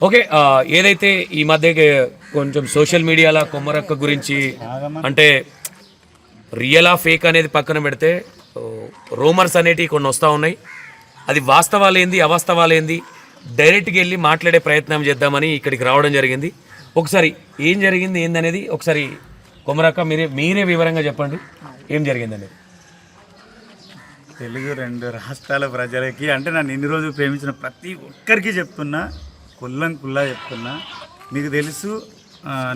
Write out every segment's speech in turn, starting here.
Okay. ఏదైతే ఈ మధ్య కొంచెం సోషల్ మీడియాలో కొమ్మరక్క గురించి అంటే రియలా ఫేక్ అనేది పక్కన పెడితే రూమర్స్ అనేటివి కొన్ని వస్తూ ఉన్నాయి. అది వాస్తవాలేంది అవాస్తవాలేంది డైరెక్ట్గా వెళ్ళి మాట్లాడే ప్రయత్నం చేద్దామని ఇక్కడికి రావడం జరిగింది. ఒకసారి ఏం జరిగింది ఏందనేది ఒకసారి కొమ్మరక్క మీరే వివరంగా చెప్పండి ఏం జరిగిందనేది. తెలుగు 2 రాష్ట్రాల ప్రజలకి అంటే నన్ను ఇన్ని రోజులు ప్రేమించిన ప్రతి ఒక్కరికి చెప్తున్నా, కుల్లా చెప్తున్నా. మీకు తెలుసు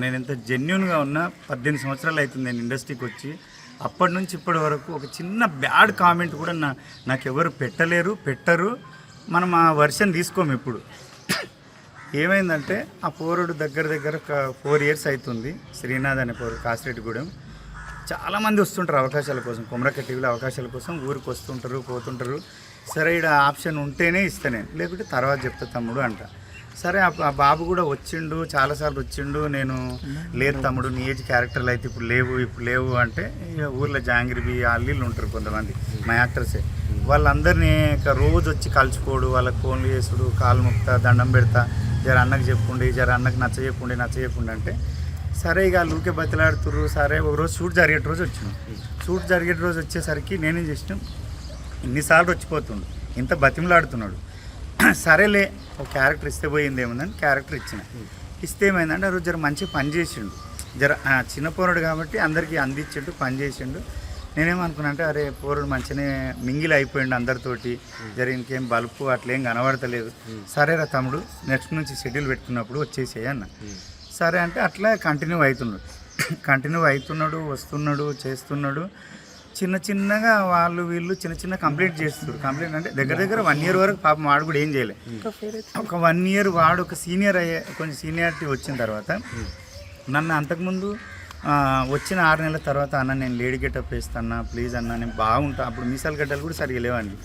నేను ఎంత జెన్యున్గా ఉన్నా. 18 సంవత్సరాలు అవుతుంది నేను ఇండస్ట్రీకి వచ్చి. అప్పటి నుంచి ఇప్పటి వరకు ఒక చిన్న బ్యాడ్ కామెంట్ కూడా నాకెవరు పెట్టరు. మనం ఆ వర్షన్ తీసుకోము ఇప్పుడు. ఏమైందంటే ఆ పోరుడు దగ్గర ఒక 4 years అవుతుంది. శ్రీనాథ్ అనే పోరు కాసిరెడ్డిగూడెం. చాలామంది వస్తుంటారు అవకాశాల కోసం, కొమరక్క టీవీలో అవకాశాల కోసం ఊరికి వస్తుంటారు పోతుంటారు. సరే ఇక్కడ ఆప్షన్ ఉంటేనే ఇస్తాను, లేకుంటే తర్వాత చెప్తా తమ్ముడు అంట. సరే ఆ బాబు కూడా వచ్చిండు, చాలాసార్లు వచ్చిండు. నేను లేదు తమ్ముడు నీ ఏజ్ క్యారెక్టర్లు అయితే ఇప్పుడు లేవు అంటే ఇక ఊర్లో జాంగిరిబి అల్లీళ్ళు ఉంటారు కొంతమంది మా యాక్టర్సే. వాళ్ళందరినీ రోజు వచ్చి కలుచుకోడు, వాళ్ళకి ఫోన్లు చేసుడు, కాలు ముక్తా దండం పెడతా, జర అన్నకు చెప్పుండి, జర అన్నకు నచ్చ అంటే సరే ఇక లూకే బతిలాడుతుర్రు. సరే ఒకరోజు షూట్ జరిగే రోజు వచ్చేసరికి నేనేం చేసిన, ఇన్నిసార్లు వచ్చిపోతుండు, ఇంత బతిమలాడుతున్నాడు. సరేలే ఒక క్యారెక్టర్ ఇస్తే పోయిందేముందని క్యారెక్టర్ ఇస్తే ఏమైందంటే ఆ రోజు జర మంచిగా పని చేసిండు. జర చిన్న పోరాడు కాబట్టి అందరికీ అందించిండు, పని చేసిండు. నేనేమనుకున్నా అంటే అరే పోరుడు మంచిగానే మింగిల్ అయిపోయిండు అందరితోటి, జర ఇంకేం బలుపు అట్లేం కనబడతలేదు. సరేరా తమ్ముడు నెక్స్ట్ నుంచి షెడ్యూల్ పెట్టుకున్నప్పుడు వచ్చేసేయి అన్న. సరే అంటే అట్లా కంటిన్యూ అవుతున్నాడు, వస్తున్నాడు, చేస్తున్నాడు. చిన్నగా వీళ్ళు చిన్న కంప్లీట్ చేస్తారు. కంప్లీట్ అంటే దగ్గర 1 year వరకు పాపం వాడు కూడా ఏం చేయలే. ఒక 1 year వాడు ఒక సీనియర్ కొంచెం సీనియారిటీ వచ్చిన తర్వాత నన్ను అంతకుముందు వచ్చిన 6 నెలల తర్వాత అన్న నేను లేడీ గెటప్ వేస్తాను ప్లీజ్ అన్న, నేను బాగుంటా. అప్పుడు మీసాల గడ్డలు కూడా సరిగా లేవండి.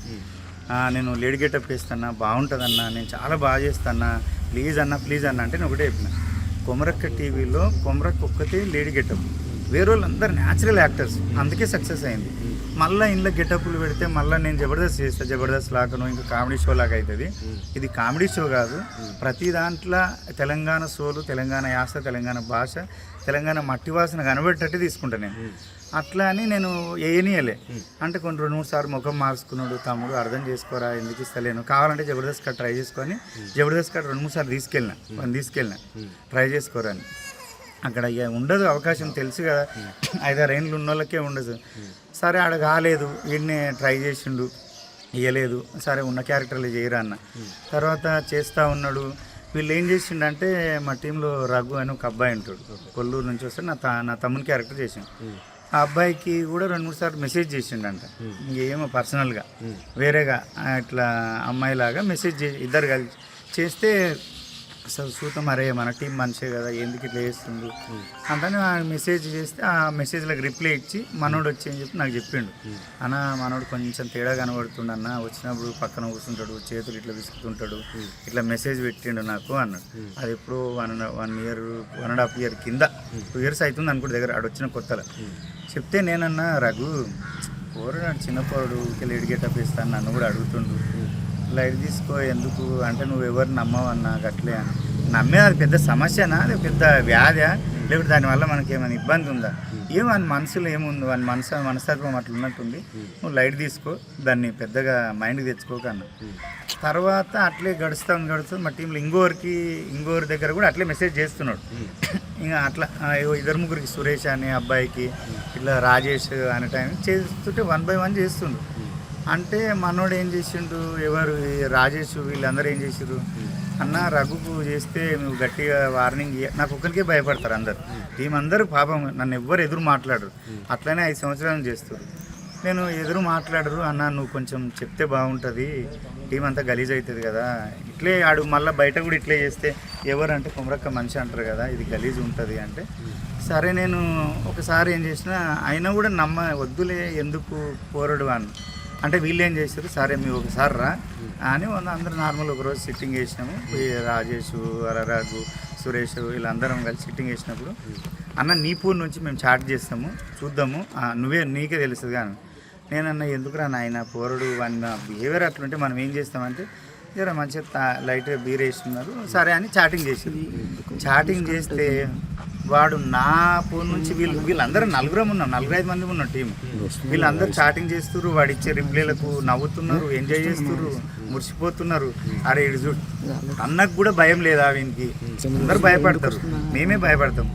నేను లేడీ గెటప్ వేస్తాను బాగుంటుందన్న, నేను చాలా బాగా చేస్తాను, ప్లీజ్ అన్న అంటే నేను ఒకటే చెప్పిన, కొమరక్క టీవీలో కొమరక్క ఒక్కతే లేడీ గెటప్, వేరే వాళ్ళందరూ న్యాచురల్ యాక్టర్స్, అందుకే సక్సెస్ అయింది. మళ్ళీ ఇంట్లో గెటప్లు పెడితే మళ్ళీ నేను జబర్దస్త్ చేస్తాను, జబర్దస్త్ లాగాను ఇంకా కామెడీ షో లాగా అవుతుంది. ఇది కామెడీ షో కాదు, ప్రతి దాంట్లో తెలంగాణ సోలు, తెలంగాణ యాస, తెలంగాణ భాష, తెలంగాణ మట్టి వాసన కనబెట్టేట్టు తీసుకుంటాను నేను. అట్లా అని నేను ఏనియలే అంటే కొన్ని 2-3 సార్లు ముఖం మార్చుకున్నాడు. తమ్ముడు అర్థం చేసుకోరా, ఎందుకు ఇస్తలేను, కావాలంటే జబర్దస్త్ కట్ ట్రై చేసుకొని జబర్దస్త్ కట్ 2-3 సార్లు తీసుకెళ్ళిన ట్రై చేసుకోరా అని. అక్కడ ఇక ఉండదు అవకాశం, తెలుసు కదా 5-6 ఏళ్ళు ఉన్న వాళ్ళకే ఉండదు. సరే ఆడ కాలేదు, వీడిని ట్రై చేసిండు, ఇవ్వలేదు. సరే ఉన్న క్యారెక్టర్లు చేయరా అన్న. తర్వాత చేస్తూ ఉన్నాడు. వీళ్ళు ఏం చేసిండంటే మా టీంలో రఘు అని ఒక అబ్బాయి ఉంటాడు, కొల్లూరు నుంచి వస్తే నా తమ్ముని క్యారెక్టర్ చేసిండు. ఆ అబ్బాయికి కూడా 2-3 సార్లు మెసేజ్ చేసిండంట, ఏమో పర్సనల్గా వేరేగా ఇట్లా అమ్మాయిలాగా మెసేజ్ ఇద్దరు కలిసి చేస్తే అసలు సూతం అరే మన టీం మనిషే కదా ఎందుకు ఇట్లా చేస్తుండు అంటే మెసేజ్ చేస్తే ఆ మెసేజ్లకు రిప్లై ఇచ్చి మనోడు వచ్చి అని చెప్పి నాకు చెప్పిండు. అన్న మనోడు కొంచెం తేడా కనబడుతుండు అన్న, వచ్చినప్పుడు పక్కన కూర్చుంటాడు, చేతులు ఇట్లా విసుకుతుంటాడు, ఇట్లా మెసేజ్ పెట్టిండు నాకు అన్నాడు. అది ఎప్పుడు 1.5 year కింద 2 years అవుతుంది అనుకుంటే దగ్గర ఆడు వచ్చిన కొత్తలో చెప్తే నేనన్నా రఘు పోరాడు చిన్న పోరాడు లేడీ గెటప్ ఇస్తాను నన్ను కూడా అడుగుతుండు, లైట్ తీసుకో ఎందుకు అంటే నువ్వు ఎవరు నమ్మవన్నా అట్లే అని. నమ్మేది అది పెద్ద సమస్యనా, అది పెద్ద వ్యాధా, లేకపోతే దానివల్ల మనకి ఏమైనా ఇబ్బంది ఉందా, వాని మనసులో ఏముంది, వాని మనస్తత్వం అట్లా ఉన్నట్టుంది, నువ్వు లైట్ తీసుకో, దాన్ని పెద్దగా మైండ్కి తెచ్చుకోకన్నా. తర్వాత అట్లే గడుస్తుంది. మా టీంలో ఇంకోరి దగ్గర కూడా అట్లే మెసేజ్ చేస్తున్నాడు. ఇంకా అట్లా 2-3 సురేష్ అనే అబ్బాయికి ఇట్లా రాజేష్ అనే టైం చేస్తుంటే 1 by 1 చేస్తుండు. అంటే మనోడు ఏం చేసిండు, ఎవరు రాజేష్ వీళ్ళందరూ ఏం చేసారు అన్న రఘుకు చేస్తే నువ్వు గట్టిగా వార్నింగ్ నాకు ఒక్కరికే భయపడతారు అందరు, టీం అందరూ పాపం నన్ను ఎవ్వరు ఎదురు మాట్లాడరు. అట్లనే 5 సంవత్సరాలు చేస్తారు, నేను ఎదురు మాట్లాడరు అన్న నువ్వు కొంచెం చెప్తే బాగుంటుంది, టీం అంతా గలీజ్ అవుతుంది కదా, ఇట్లే ఆడు మళ్ళీ బయట కూడా ఇట్లే చేస్తే ఎవరు అంటే కొమరక్క మనిషి అంటారు కదా, ఇది గలీజ్ ఉంటుంది అంటే సరే నేను ఒకసారి ఏం చేసిన అయినా కూడా వద్దులే ఎందుకు పోరడు అని అంటే వీళ్ళు ఏం చేశారు, సరే మీరు ఒకసారి రా అని అందరూ నార్మల్ ఒకరోజు సిట్టింగ్ వేసినాము. రాజేష్, రఘు, సురేష్ వీళ్ళందరం కలిసి సిట్టింగ్ వేసినప్పుడు అన్న నీ పూర్ నుంచి మేము చాట్ చేస్తాము చూద్దాము, నీకే తెలుస్తుంది కానీ నేనన్నా ఎందుకురా నాయన పోరడు వాని బిహేవియర్ అట్లుంటే మనం ఏం చేస్తామంటే జర మంచిగా లైట్గా బీర్ వేస్తున్నారు సరే అని చాటింగ్ చేసింది. చాటింగ్ చేస్తే వాడు నా ఫోన్ నుంచి వీళ్ళందరూ నలుగురం ఉన్నాం, 4-5 మంది ఉన్నాం టీం. వీళ్ళందరూ చాటింగ్ చేస్తున్నారు, వాడు ఇచ్చే రిప్లైలకు నవ్వుతున్నారు, ఎంజాయ్ చేస్తున్నారు, మురిసిపోతున్నారు. అరే ఇడు చూడు, అన్నకు కూడా భయం లేదా వీనికి? అందరు భయపడతారు, మేమే భయపడతాం.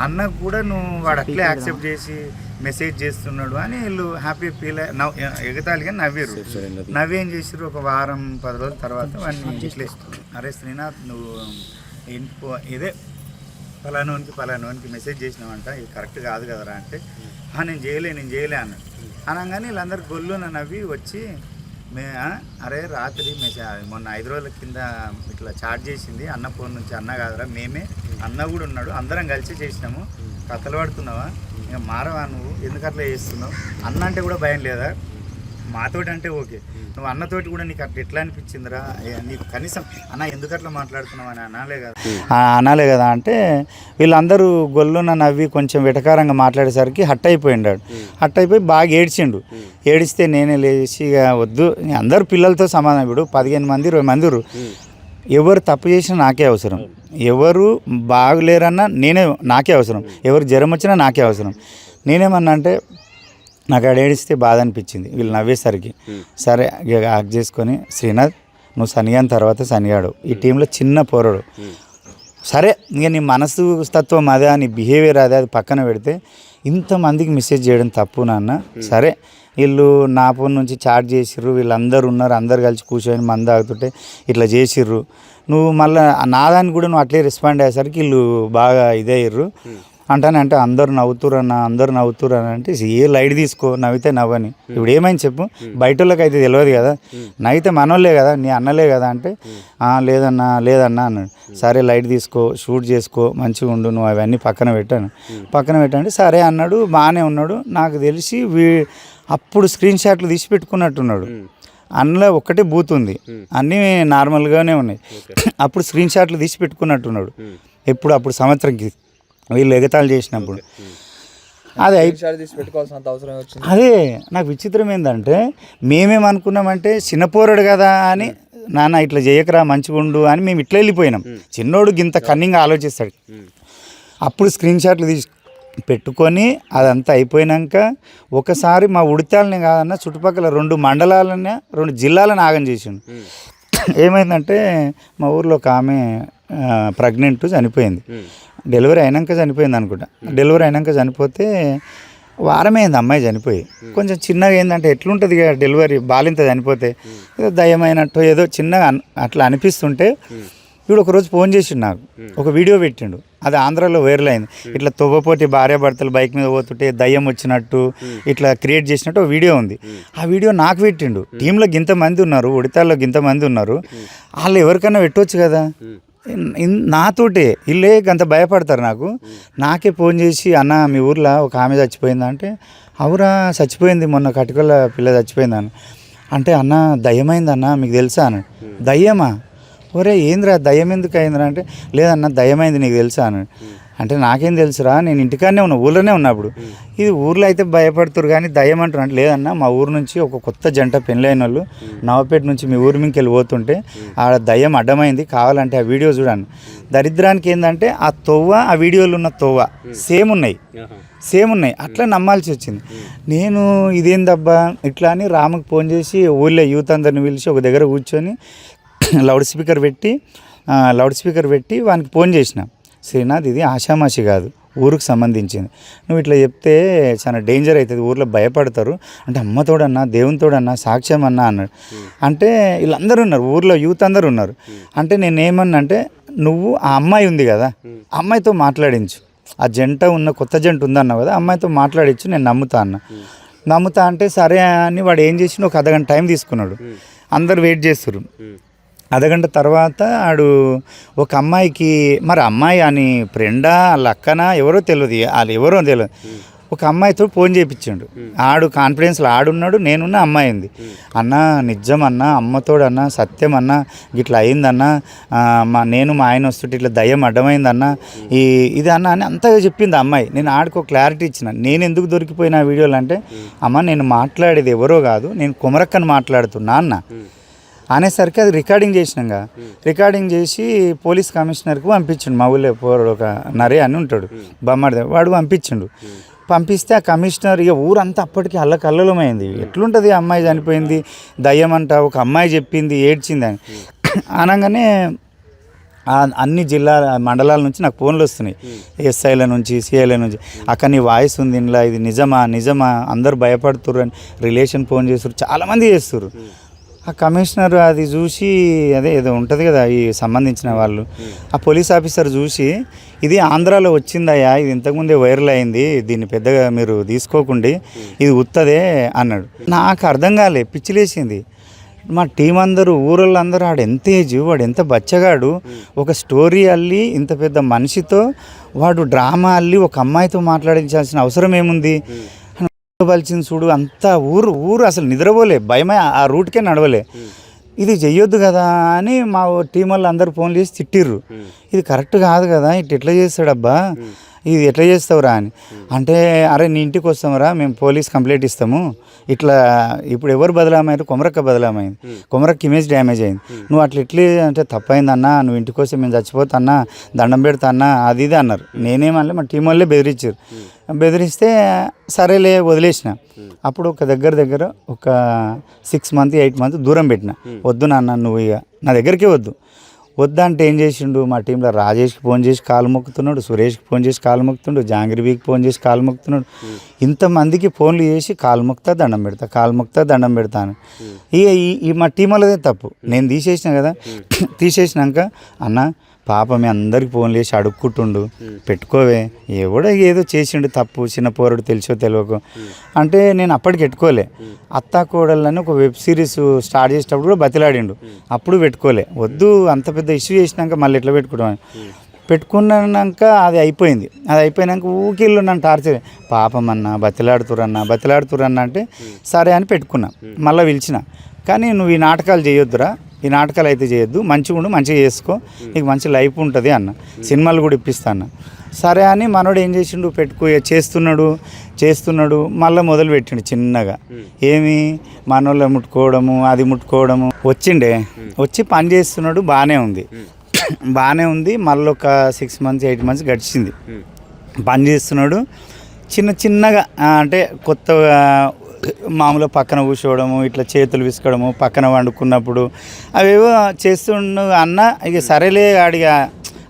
అన్నకు కూడా వాడు అట్లే యాక్సెప్ట్ చేసి మెసేజ్ చేస్తున్నాడు అని వీళ్ళు హ్యాపీ ఫీల్ ఎగతాళిగా నవ్వారు. నవ్వేం చేసారు, ఒక వారం 10 రోజుల తర్వాత వాడిని ఇట్లే అరే శ్రీనాథ్ నువ్వు ఇదే పలానోనికి మెసేజ్ చేసినావంట, ఇది కరెక్ట్ కాదు కదరా అంటే నేను చేయలే అన్నాడు. అనగానే వీళ్ళందరూ గొల్లు నవ్వి వచ్చి అరే రాత్రి మొన్న 5 రోజుల కింద ఇట్లా చాట్ చేసింది అన్న ఫోన్ నుంచి, అన్న కాదురా మేమే, అన్న కూడా ఉన్నాడు, అందరం కలిసి చేసినాము, కథలు పడుతున్నావా, ఇంకా మారవా నువ్వు, ఎందుకు అట్లా చేస్తున్నావు, అన్న అంటే కూడా భయం లేదా, మాతోటి అంటే ఓకే, నువ్వు అన్నతోటి కూడా నీకు అట్లా ఎట్లా అనిపించిందిరా, నీకు కనీసం అన్న ఎందుకు అట్లా మాట్లాడుతున్నావు అని అనాలే కదా అంటే వీళ్ళందరూ గొల్లున నవ్వి కొంచెం వెటకారంగా మాట్లాడేసరికి హట్ అయిపోయి బాగా ఏడ్చిండు. ఏడిస్తే నేనే లేచి వద్దు, అందరు పిల్లలతో సమానం, ఇప్పుడు 15 మంది 20 మంది, ఎవరు తప్పు చేసినా నాకే అవసరం, ఎవరు బాగులేరన్నా నాకే అవసరం, ఎవరు జ్వరం వచ్చినా నాకే అవసరం. నేనేమన్నా అంటే నాకు ఆడ ఏడిస్తే బాధ అనిపించింది, వీళ్ళు నవ్వేసరికి సరే యాక్ట్ చేసుకొని శ్రీనాథ్ నువ్వు సనిగాని తర్వాత సనిగాడు, ఈ టీంలో చిన్న పోరడు, సరే ఇక నీ మనసు తత్వం అదే, నీ బిహేవియర్ అదే, అది పక్కన పెడితే ఇంతమందికి మెసేజ్ చేయడం తప్పు నాన్న. సరే వీళ్ళు నా ఫోన్ నుంచి చాట్ చేసిర్రు, వీళ్ళందరూ ఉన్నారు, అందరు కలిసి కూర్చొని మంద ఆగుతుంటే ఇట్లా చేసిర్రు, నువ్వు మళ్ళీ నా దానికి కూడా నువ్వు అట్లే రెస్పాండ్ అయ్యేసరికి వీళ్ళు బాగా ఇదయ్యారు అంటే అందరు నవ్వుతురు అని అంటే ఏ లైట్ తీసుకో, నవ్వితే నవ్వని, ఇప్పుడు ఏమైంది చెప్పు, బయట వాళ్ళకి అయితే తెలియదు కదా, నవ్వితే మనోళ్ళే కదా, నీ అన్నలే కదా అంటే లేదన్నా అన్నాడు. సరే లైట్ తీసుకో, షూట్ చేసుకో, మంచిగా ఉండు, నువ్వు అవన్నీ పక్కన పెట్టండి సరే అన్నాడు. బాగానే ఉన్నాడు. నాకు తెలిసి అప్పుడు స్క్రీన్ షాట్లు తీసి పెట్టుకున్నట్టున్నాడు, అందులో ఒక్కటే బూత్ ఉంది, అన్నీ నార్మల్గానే ఉన్నాయి. అప్పుడు స్క్రీన్ షాట్లు తీసి పెట్టుకున్నట్టున్నాడు, అప్పుడు సంవత్సరంకి వీళ్ళు ఎగతాళి చేసినప్పుడు. అదే నాకు విచిత్రం ఏంటంటే మేమేమనుకున్నామంటే చిన్నపోరాడు కదా అని, నాన్న ఇట్లా చేయకరా మంచిగా ఉండు అని మేము ఇట్లా వెళ్ళిపోయినాం. చిన్నోడు ఇంత కన్నింగ్ ఆలోచిస్తాడు. అప్పుడు స్క్రీన్ షాట్లు తీసి పెట్టుకొని అదంతా అయిపోయినాక ఒకసారి మా ఉడితాలని కాదన్న చుట్టుపక్కల 2 మండలాలనే 2 జిల్లాలను ఆగం చేసిండు. ఏమైందంటే మా ఊర్లో ఒక ఆమె ప్రెగ్నెంట్ చనిపోయింది, డెలివరీ అయినాక చనిపోయింది అనుకుంటా. డెలివరీ అయినాక చనిపోతే వారమైంది అమ్మాయి చనిపోయి. కొంచెం చిన్నగా ఏంటంటే ఎట్లుంటుంది ఇక డెలివరీ బాలింత చనిపోతే ఏదో దయ్యమైనట్టు ఏదో చిన్నగా అట్లా అనిపిస్తుంటే వీడు ఒకరోజు ఫోన్ చేసిండు నాకు, ఒక వీడియో పెట్టిండు, అది ఆంధ్రాలో వైరల్ అయింది. ఇట్లా తొవ్వపోటి భార్యాభర్తలు బైక్ మీద పోతుంటే దయ్యం వచ్చినట్టు ఇట్లా క్రియేట్ చేసినట్టు ఒక వీడియో ఉంది. ఆ వీడియో నాకు పెట్టిండు. టీంలో ఇంతమంది ఉన్నారు, ఉడితాల్లో ఇంతమంది ఉన్నారు, వాళ్ళు ఎవరికైనా పెట్టవచ్చు కదా, నాతోటే వీళ్ళే అంత భయపడతారు. నాకే ఫోన్ చేసి అన్న మీ ఊర్లో ఒక ఆమె చచ్చిపోయిందా అంటే, అవురా చచ్చిపోయింది, మొన్న కటికల పిల్ల చచ్చిపోయిందని అంటే, అన్న దయ్యమైందన్న మీకు తెలుసా అన్నాడు. దయ్యమా? ఒరే ఏంద్రా దయ్యం ఎందుకు అయిందిరా అంటే, లేదన్న దయ్యమైంది నీకు తెలుసా అన్నాడు. అంటే నాకేం తెలుసురా, నేను ఇంటికాడనే ఉన్నా, ఊళ్ళోనే ఉన్నప్పుడు. ఇది ఊర్లో అయితే భయపడుతురు కానీ దయ్యం అంటారు అంటే, లేదన్న మా ఊరు నుంచి ఒక కొత్త జంట పెళ్ళైన వాళ్ళు నవపేట నుంచి మీ ఊరి మీదకి వెళ్ళిపోతుంటే ఆడ దయ్యం అడ్డమైంది, కావాలంటే ఆ వీడియో చూడండి. దరిద్రానికి ఏంటంటే ఆ ఆ వీడియోలో ఉన్న సేమ్ ఉన్నాయి, అట్లా నమ్మాల్సి వచ్చింది. నేను ఇదేందబ్బా ఇట్లా అని రాముకి ఫోన్ చేసి ఊళ్ళో యూత్ అందరిని పిలిచి ఒక దగ్గర కూర్చొని లౌడ్ స్పీకర్ పెట్టి వానికి ఫోన్ చేసిన, శ్రీనాథ్ ఇది ఆషామాషి కాదు, ఊరికి సంబంధించింది, నువ్వు ఇట్లా చెప్తే చాలా డేంజర్ అవుతుంది, ఊర్లో భయపడతారు అంటే, అమ్మతోడన్నా దేవునితోడన్నా సాక్ష్యం అన్నా అన్నాడు. అంటే వీళ్ళందరూ ఉన్నారు, ఊర్లో యూత్ అందరూ ఉన్నారు. అంటే నేనేమన్నా అంటే, నువ్వు ఆ అమ్మాయి ఉంది కదా, అమ్మాయితో మాట్లాడించు, ఆ కొత్త జంట ఉందన్నావు కదా, అమ్మాయితో మాట్లాడించు, నేను నమ్ముతా అంటే సరే అని వాడు ఏం చేసిన ఒక అర్ధగంట టైం తీసుకున్నాడు. అందరు వెయిట్ చేస్తారు. అర్ధగంట తర్వాత ఆడు ఒక అమ్మాయికి, మరి అమ్మాయి అని ఫ్రెండా వాళ్ళ అక్కనా ఎవరో తెలియదు, వాళ్ళు ఎవరో తెలియదు, ఒక అమ్మాయితో ఫోన్ చేయించాడు. ఆడు కాన్ఫిడెన్స్లో ఆడున్నాడు, నేనున్న అమ్మాయి ఉంది. అన్న నిజం అన్న, అమ్మతోడన్నా సత్యం అన్న, ఇట్లా అయిందన్న, నేను మా ఆయన వస్తుంటే ఇట్లా దయ్యం అడ్డమైందన్న, ఇది అన్న అని అంతగా చెప్పింది అమ్మాయి. నేను ఆడికో క్లారిటీ ఇచ్చిన, నేను ఎందుకు దొరికిపోయిన వీడియోలు అంటే, అమ్మ నేను మాట్లాడేది ఎవరో కాదు, నేను కుమరక్కని మాట్లాడుతున్నా అన్న. అనేసరికి అది రికార్డింగ్ చేసినాక రికార్డింగ్ చేసి పోలీస్ కమిషనర్కి పంపించిండు. మా ఊళ్ళో ఒక నరే అని ఉంటాడు బొమ్మడి, వాడు పంపించిండు. పంపిస్తే ఆ కమిషనర్ ఇక ఊరంతా అప్పటికి అల్లకల్లలమైంది. ఎట్లుంటుంది అమ్మాయి చనిపోయింది దయ్యం అంట, ఒక అమ్మాయి చెప్పింది ఏడ్చింది అని అనగానే అన్ని మండలాల నుంచి నాకు ఫోన్లు వస్తున్నాయి, ఎస్ఐల నుంచి సిఐల నుంచి. అక్కడ నీ వాయిస్ ఉంది ఇంట్లో, ఇది నిజమా అందరు భయపడుతుర్రు అని రిలేషన్ ఫోన్ చేస్తారు, చాలామంది చేస్తారు. ఆ కమిషనర్ అది చూసి అదే ఏదో ఉంటుంది కదా ఈ సంబంధించిన వాళ్ళు, ఆ పోలీస్ ఆఫీసర్ చూసి ఇది ఆంధ్రాలో వచ్చిందయ్యా, ఇది ఇంతకుముందే వైరల్ అయింది, దీన్ని పెద్దగా మీరు తీసుకోకండి, ఇది ఉత్తదే అన్నాడు. నాకు అర్థం కాలే, పిచ్చిలేసింది. మా టీం అందరూ ఊరోళ్ళందరూ ఆడు ఎంత ఏజ్, వాడు ఎంత బచ్చగాడు, ఒక స్టోరీ అల్లి ఇంత పెద్ద మనిషితో వాడు డ్రామా అల్లి ఒక అమ్మాయితో మాట్లాడించాల్సిన అవసరం ఏముంది బలిచింది చూడు. అంతా ఊరు అసలు నిద్రపోలే, భయమే, ఆ రూట్కే నడవలే. ఇది చెయ్యొద్దు కదా అని మా టీం వాళ్ళు అందరు ఫోన్లు చేసి తిట్టిర్రు. ఇది కరెక్ట్ కాదు కదా, ఎట్లా చేస్తాడబ్బా, ఇది ఎట్లా చేస్తావురా అని అంటే, అరే నీ ఇంటికి వస్తామరా, మేము పోలీస్ కంప్లైంట్ ఇస్తాము, ఇట్లా ఇప్పుడు ఎవరు బదలామైంది, కొమరక్క బదలామైంది, కొమరక్క ఇమేజ్ డ్యామేజ్ అయింది, నువ్వు అట్లా ఎట్లే అంటే తప్పైందన్నా, నువ్వు ఇంటికి వస్తే మేము చచ్చిపోతాన్నా, దండం పెడతా అన్నా, అది ఇది అన్నారు. నేనేమన్నా మా టీం వాళ్ళే బెదిరించారు. బెదిరిస్తే సరేలే వదిలేసిన. అప్పుడు ఒక దగ్గర ఒక 6 months 8 months దూరం పెట్టిన. వద్దు నాన్న నువ్వు ఇక నా దగ్గరికే వద్దంటే ఏం చేసిండు, మా టీంలో రాజేష్కి ఫోన్ చేసి కాలు మొక్కుతున్నాడు, సురేష్కి ఫోన్ చేసి కాలు మొక్కుతున్నాడు, జాంగిరిబీకి ఫోన్ చేసి కాలు మొక్కుతున్నాడు. ఇంతమందికి ఫోన్లు చేసి కాలు మొక్కుతా దండం పెడతాను. ఇక ఈ మా టీం వాళ్ళదే తప్పు, నేను తీసేసిన కదా. తీసేసినాక అన్న పాప మీ అందరికి ఫోన్లు చేసి అడుక్కుంటుండు, పెట్టుకోవే, ఎవడో ఏదో చేసిండు తప్పు, చిన్న పోరడు తెలిసో తెలియకో అంటే నేను అప్పటికి పెట్టుకోలే. అత్తా కోడళ్ళని ఒక వెబ్ సిరీస్ స్టార్ట్ చేసేటప్పుడు కూడా బతిలాడిండు, అప్పుడు పెట్టుకోలే. వద్దు అంత పెద్ద ఇష్యూ చేసినాక మళ్ళీ ఎట్లా పెట్టుకున్నాక అది అయిపోయినాక ఊకిళ్ళు నన్ను టార్చర్, పాపమన్నా బతిలాడుతురన్నా అంటే సరే అని పెట్టుకున్నా. మళ్ళీ పిలిచిన, కానీ నువ్వు ఈ నాటకాలు చేయొద్దురా, ఈ నాటకాలు అయితే చేయొద్దు, మంచిగా చేసుకో, నీకు మంచి లైఫ్ ఉంటుంది అన్న, సినిమాలు కూడా ఇప్పిస్తాను. సరే అని మనోడు ఏం చేసిండు, చేస్తున్నాడు మళ్ళీ మొదలు పెట్టిండు చిన్నగా. ఏమి మనోళ్ళ ముట్టుకోవడము వచ్చి పని చేస్తున్నాడు, బాగానే ఉంది. మళ్ళీ ఒక 6 months 8 months గడిచింది, పని చేస్తున్నాడు. చిన్నగా అంటే కొత్తగా మామూలుగా పక్కన కూర్చోవడము, ఇట్లా చేతులు విసుకోవడము, పక్కన వండుకున్నప్పుడు అవేవో చేస్తుండు అన్న. ఇక సరేలే ఆడిగా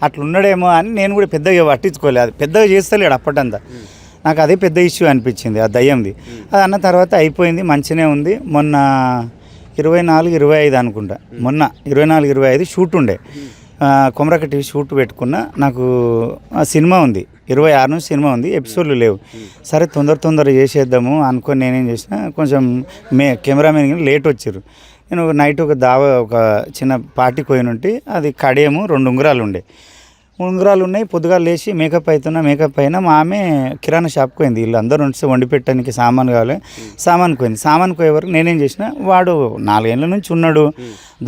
అట్లున్నాడేమో అని నేను కూడా పెద్దగా పట్టించుకోలేదు, అది పెద్దగా చేస్తలేడు అప్పటంతా. నాకు అదే పెద్ద ఇష్యూ అనిపించింది ఆ దయ్యంది. అది అన్న తర్వాత అయిపోయింది, మంచిగానే ఉంది. మొన్న 24-25 అనుకుంటా, మొన్న 24-25 షూట్ ఉండే, కొమరక్క టీవీ షూట్ పెట్టుకున్న. నాకు సినిమా ఉంది, 26 నుంచి సినిమా ఉంది, ఎపిసోడ్లు లేవు. సరే తొందర చేసేద్దాము అనుకొని నేనేం చేసిన, కొంచెం కెమెరామెన్ లేట్ వచ్చారు. నేను నైట్ ఒక చిన్న పార్టీకి పోయినుంటే, అది కడియము 2 ఉంగరాలు ఉన్నాయి. పొద్దుగా లేచి మేకప్ అయినా మా ఆమె కిరాణా షాప్కి పోయింది. వీళ్ళు అందరూ ఉంటే వండి పెట్టడానికి సామాను కావాలి, సామాన్కి పోయే వరకు నేనేం చేసిన, వాడు 4 ఏళ్ళ నుంచి ఉన్నాడు,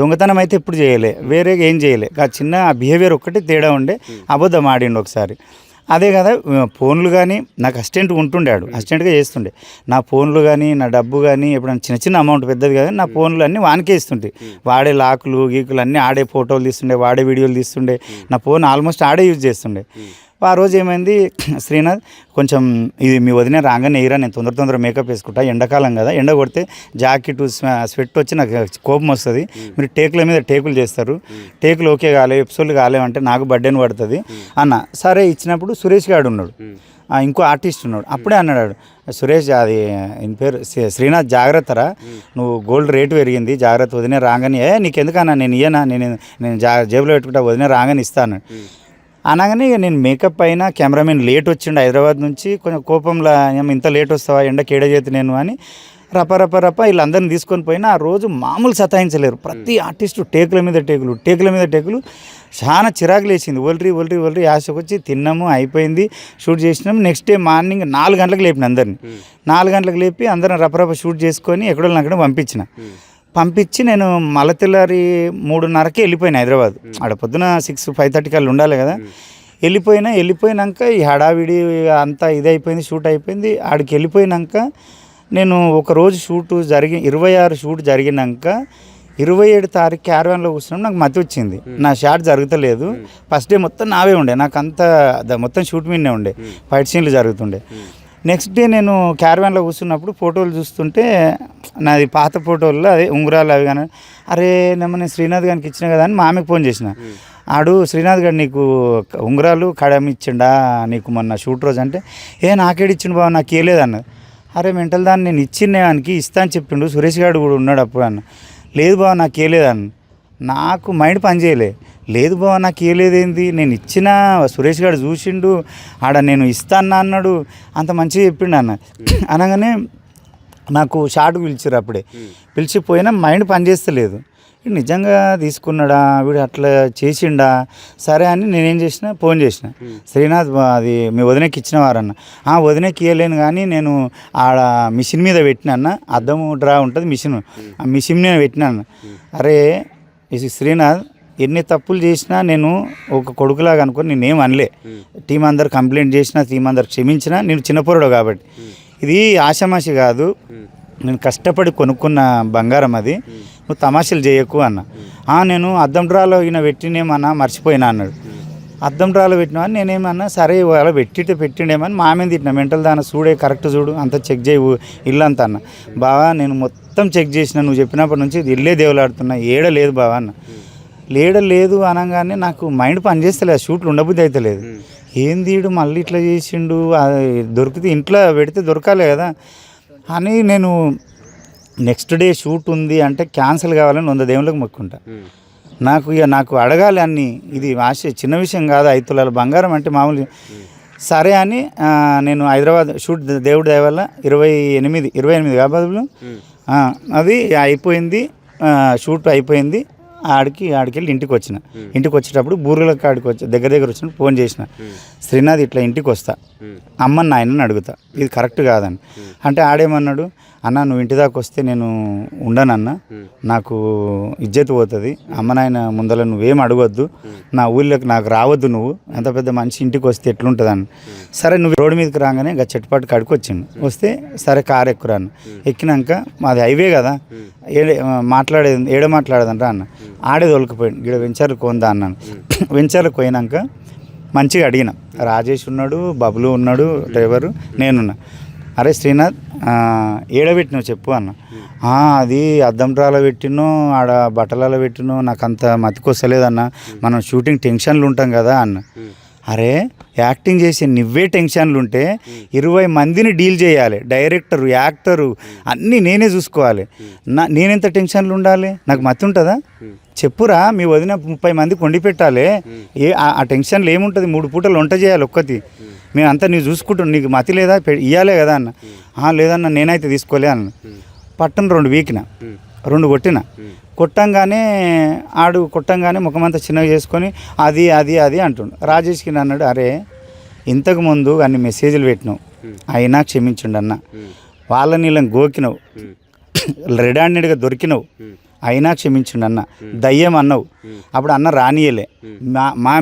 దొంగతనం అయితే ఎప్పుడు చేయలే, వేరేగా ఏం చేయలే, ఆ చిన్న బిహేవియర్ ఒక్కటి తేడా ఉండే, అబద్ధం ఆడిండు ఒకసారి. అదే కదా ఫోన్లు కానీ నాకు అసిస్టెంట్గా చేస్తుండే. నా ఫోన్లు కానీ నా డబ్బు కానీ ఎప్పుడైనా చిన్న అమౌంట్ పెద్దది కదా, నా ఫోన్లు అన్నీ వానికే ఇస్తుండే. వాడే లాకులు గీకులు అన్నీ ఆడే ఫోటోలు తీస్తుండే, వాడే వీడియోలు తీస్తుండే. నా ఫోన్ ఆల్మోస్ట్ ఆడే యూజ్ చేస్తుండే. ఆ రోజు ఏమైంది, శ్రీనాథ్ కొంచెం ఇది మీ వదిన రాగానే ఎయిరా, నేను తొందర మేకప్ వేసుకుంటా, ఎండాకాలం కదా, ఎండ కొడితే జాకెట్ స్వెట్ వచ్చి నాకు కోపం వస్తుంది, మీరు టేకుల మీద టేకులు చేస్తారు, టేకులు ఓకే కాలే, ఎపిసోడ్లు కాలేవంటే నాకు బర్డెన్ పడుతుంది అన్న. సరే ఇచ్చినప్పుడు సురేష్ గారు ఉన్నాడు, ఇంకో ఆర్టిస్ట్ ఉన్నాడు. అప్పుడే అన్నాడు, సురేష్ అది ఈయన పేరు శ్రీనాథ్, జాగ్రత్తరా, నువ్వు గోల్డ్ రేటు పెరిగింది, జాగ్రత్త, వదిన రాగానే నీకెందుకన్నా, నేను జేబులో పెట్టుకుంటా, వదిన రాగానే ఇస్తాను అనగానే. ఇక నేను మేకప్ అయినా, కెమెరామెన్ లేట్ వచ్చిండు హైదరాబాద్ నుంచి, కొంచెం కోపంలో ఇంత లేట్ వస్తావా, ఎండకి ఏడజేతి నేను అని రప వీళ్ళందరినీ తీసుకొని పోయినా. ఆ రోజు మామూలు సతాయించలేరు, ప్రతి ఆర్టిస్టు టేకుల మీద టేకులు, చాలా చిరాకు లేచింది. ఒల్రి ఆశకొచ్చి తిన్నాము, అయిపోయింది, షూట్ చేసినాము. నెక్స్ట్ డే మార్నింగ్ 4 గంటలకు లేపిన అందరిని, 4 గంటలకు లేపి అందరం రప షూట్ చేసుకొని ఎక్కడో అక్కడ పంపించి నేను మళ్ళీ తెల్లారి 3:30కి వెళ్ళిపోయినా హైదరాబాద్. ఆడ పొద్దున 5:30 కల్లా ఉండాలి కదా. వెళ్ళిపోయినాక ఈ హడావిడి అంతా ఇదైపోయింది, షూట్ అయిపోయింది. ఆడికి వెళ్ళిపోయినాక నేను ఒకరోజు 26 షూట్ జరిగినాక 27 తారీఖు క్యారవాన్లో కూర్చున్నాం, నాకు మతి వచ్చింది, నా షాట్ జరుగుతలేదు. ఫస్ట్ డే మొత్తం నావే ఉండే, నాకు అంతా మొత్తం షూట్ మీదనే ఉండే, ఫైట్ సీన్లు జరుగుతుండే. నెక్స్ట్ డే నేను క్యారవాన్లో కూర్చున్నప్పుడు ఫోటోలు చూస్తుంటే నాది పాత ఫోటోల్లో అదే ఉంగరాలు అవి కానీ, అరే నేను శ్రీనాథ్ గారికి ఇచ్చిన కదా అని మా ఆమెకు ఫోన్ చేసిన. ఆడు శ్రీనాథ్ గారు నీకు ఉంగరాలు కడమి ఇచ్చిండా నీకు మొన్న షూట్ రోజు అంటే, నాకేడు ఇచ్చిండు బాబు, నాకు ఇవ్వలేదు అన్నది. అరే మెంటల్ దాన్ని నేను ఇచ్చిన వానికి ఇస్తా అని చెప్పిండు, సురేష్ గారు కూడా ఉన్నాడు అప్పుడు అన్న. లేదు బాబు నాకు ఇవ్వలేదు అన్న. నాకు మైండ్ పనిచేయలే. లేదు బావ నాకు ఇవ్వలేదేంది, నేను ఇచ్చిన సురేష్ గారు చూసిండు, ఆడ నేను ఇస్తాను అన్నాడు, అంత మంచిగా చెప్పిండు అన్న. అనగానే నాకు షార్ట్కి పిలిచారు. అప్పుడే పిలిచిపోయినా మైండ్ పనిచేస్తలేదు. నిజంగా తీసుకున్నాడా వీడు, అట్లా చేసిండా, సరే అని నేనేం చేసిన, ఫోన్ చేసిన, శ్రీనాథ్ అది మీ వదినకి ఇచ్చినవారన్న. వదినకి ఇవ్వలేను కానీ నేను ఆడ మిషన్ మీద పెట్టినా, అద్దము డ్రా ఉంటుంది మిషన్, ఆ మిషన్ మీద పెట్టినా. అరే శ్రీనాథ్ ఎన్ని తప్పులు చేసినా నేను ఒక కొడుకులాగా అనుకొని నేనేం అనలే. టీం అందరు కంప్లైంట్ చేసినా, టీం అందరు క్షమించినా, నేను చిన్నపోరడు కాబట్టి ఇది ఆషామాషి కాదు, నేను కష్టపడి కొనుక్కున్న బంగారం అది, నువ్వు తమాషలు చేయకు అన్న. నేను అద్దం డ్రాలో ఈయన పెట్టినేమన్నా మర్చిపోయినా అన్నాడు. అద్దం డ్రాలో పెట్టినామని నేనేమన్నా సరే అలా పెట్టిండేమని మా మీద తిట్టిన, మెంటల్ దాన్ని చూడే కరెక్ట్ చూడు అంతా చెక్ చేయవు ఇల్లంతా అన్న. బావా నేను మొత్తం చెక్ చేసిన, నువ్వు చెప్పినప్పటి నుంచి ఇల్లే దేవులాడుతున్నా, ఏడ లేదు బావా అన్న. లేదు అనగానే నాకు మైండ్ పనిచేస్తలేదు, షూట్లు ఉండబుద్ధి అయితే లేదు. ఏంది వీడు మళ్ళీ ఇట్లా చేసిండు, దొరికితే ఇంట్లో పెడితే దొరకాలి కదా అని నేను నెక్స్ట్ డే షూట్ ఉంది అంటే క్యాన్సిల్ కావాలని 100 దేవుళ్ళకి మొక్కుంటా. నాకు అడగాలి అన్నీ, ఇది చిన్న విషయం కాదు, 5 తులాల బంగారం అంటే మామూలు. సరే అని నేను హైదరాబాద్ షూట్ దేవుడి దయ వల్ల 28 కాబట్టి అది అయిపోయింది, షూట్ అయిపోయింది. ఆడికెళ్ళి ఇంటికి వచ్చిన. ఇంటికి వచ్చేటప్పుడు బూరుగుల కాడికి దగ్గర వచ్చినప్పుడు ఫోన్ చేసిన, శ్రీనాథ్ ఇట్లా ఇంటికి వస్తా, అమ్మని నాయనని అడుగుతా, ఇది కరెక్ట్ కాదని అంటే ఆడేమన్నాడు, అన్న నువ్వు ఇంటి దాకా వస్తే నేను ఉండనన్న, నాకు ఇజ్జత్ పోతుంది, అమ్మ నాయన ముందర నువ్వేం అడగొద్దు, నా ఊళ్ళోకి నాకు రావద్దు, నువ్వు ఎంత పెద్ద మనిషి ఇంటికి వస్తే ఎట్లుంటుందని. సరే నువ్వు రోడ్డు మీదకి రాగానే ఇంకా చెట్టుపాటు కాడికి వచ్చిండు. వస్తే సరే కారు ఎక్కురాను. ఎక్కినాక మాది హైవే కదా, ఏడ మాట్లాడేదంట అన్న. ఆడే తోలుకుపోయాడు, ఇక్కడ వెంచర్లకు కొందా అన్నాను. వెంచర్లకు పోయినాక మంచిగా అడిగిన, రాజేష్ ఉన్నాడు, బబ్లు ఉన్నాడు డ్రైవరు, నేనున్నా. అరే శ్రీనాథ్ ఏడబెట్టినావు చెప్పు అన్న. అది అద్దం డ్రాలో పెట్టినో ఆడ బట్టలలో పెట్టినో నాకు అంత మతికొస్తలేదన్న, మనం షూటింగ్ టెన్షన్లు ఉంటాం కదా అన్న. అరే యాక్టింగ్ చేసే నువ్వే టెన్షన్లు ఉంటే 20 మందిని డీల్ చేయాలి, డైరెక్టరు యాక్టరు అన్నీ నేనే చూసుకోవాలి, నేనెంత టెన్షన్లు ఉండాలి, నాకు మతి ఉంటుందా చెప్పురా. మీ వదిన 30 మందికి వండి పెట్టాలి, ఆ టెన్షన్లు ఏముంటుంది, 3 పూటలు వంట చేయాలి ఒక్కటి, మేము అంతా నీవు చూసుకుంటాం, నీకు మతి లేదా ఇవ్వాలే కదా అన్న. లేదన్న నేనైతే తీసుకోలే అన్న. పట్టను 2 వీకిన, 2 కొట్టిన. కొట్టంగానే ముఖమంతా చిన్నగా చేసుకొని అది అది అది అంటుండు. రాజేష్కి అన్నాడు, అరే ఇంతకుముందు అన్ని మెసేజ్లు పెట్టినావు, అయినా క్షమించుండు అన్న, వాళ్ళ నీళ్ళని గోకినావు, రెడ్ హ్యాండెడ్గా దొరికినావు, అయినా క్షమించండి అన్న, దయ్యం అన్నావు, అప్పుడు అన్న రానియలే,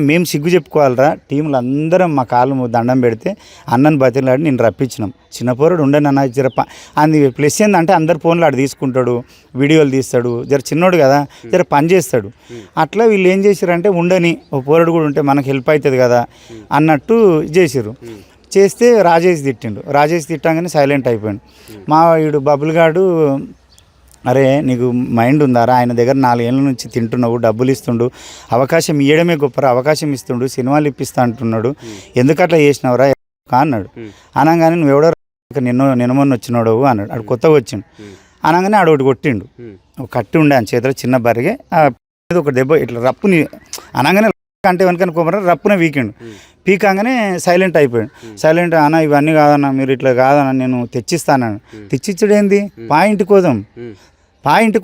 మేము సిగ్గు చెప్పుకోవాలరా, టీంలు అందరం మా కాళ్ళు దండం పెడితే అన్నను బతిలాడి నేను రప్పించినాం. చిన్నపోరుడు ఉండని అన్న అది ప్లస్ ఏంటంటే అందరు ఫోన్లు ఆడు తీసుకుంటాడు, వీడియోలు తీస్తాడు, జర చిన్నోడు కదా, జర పని చేస్తాడు. అట్లా వీళ్ళు ఏం చేశారంటే ఉండని ఓ పోరుడు కూడా ఉంటే మనకు హెల్ప్ అవుతుంది కదా అన్నట్టు చేసారు. చేస్తే రాజేష్ తిట్టిండు. రాజేష్ తిట్టంగానే సైలెంట్ అయిపోయాడు. మా వీడు బబుల్గాడు, అరే నీకు మైండ్ ఉందారా, ఆయన దగ్గర 4 ఏళ్ళ నుంచి తింటున్నావు, డబ్బులు ఇస్తుండు, అవకాశం ఇవ్వడమే గొప్పరా, అవకాశం ఇస్తుండు, సినిమాలు ఇప్పిస్తా అంటున్నాడు, ఎందుకట్లా చేసినావురా అన్నాడు. అనగానే నువ్వెవడో నిన్న మొన్న వచ్చినాడు అన్నాడు. ఆడు కొత్తగా వచ్చిండు. అనగానే ఆడు ఒకటి కొట్టిండు, కట్టి ఉండే ఆయన చేతిలో చిన్న బరిగే, ఒక దెబ్బ ఇట్లా రప్పుని అనగానే అంటే వెనకని కొమ్మర రప్పున వీకిండు. పీకంగానే సైలెంట్ అయిపోయాడు. సైలెంట్ అన్న ఇవన్నీ కాదన్న, మీరు ఇట్లా కాదన్న, నేను తెచ్చిస్తానని. తెచ్చిచ్చుడేంది, ఇంటికి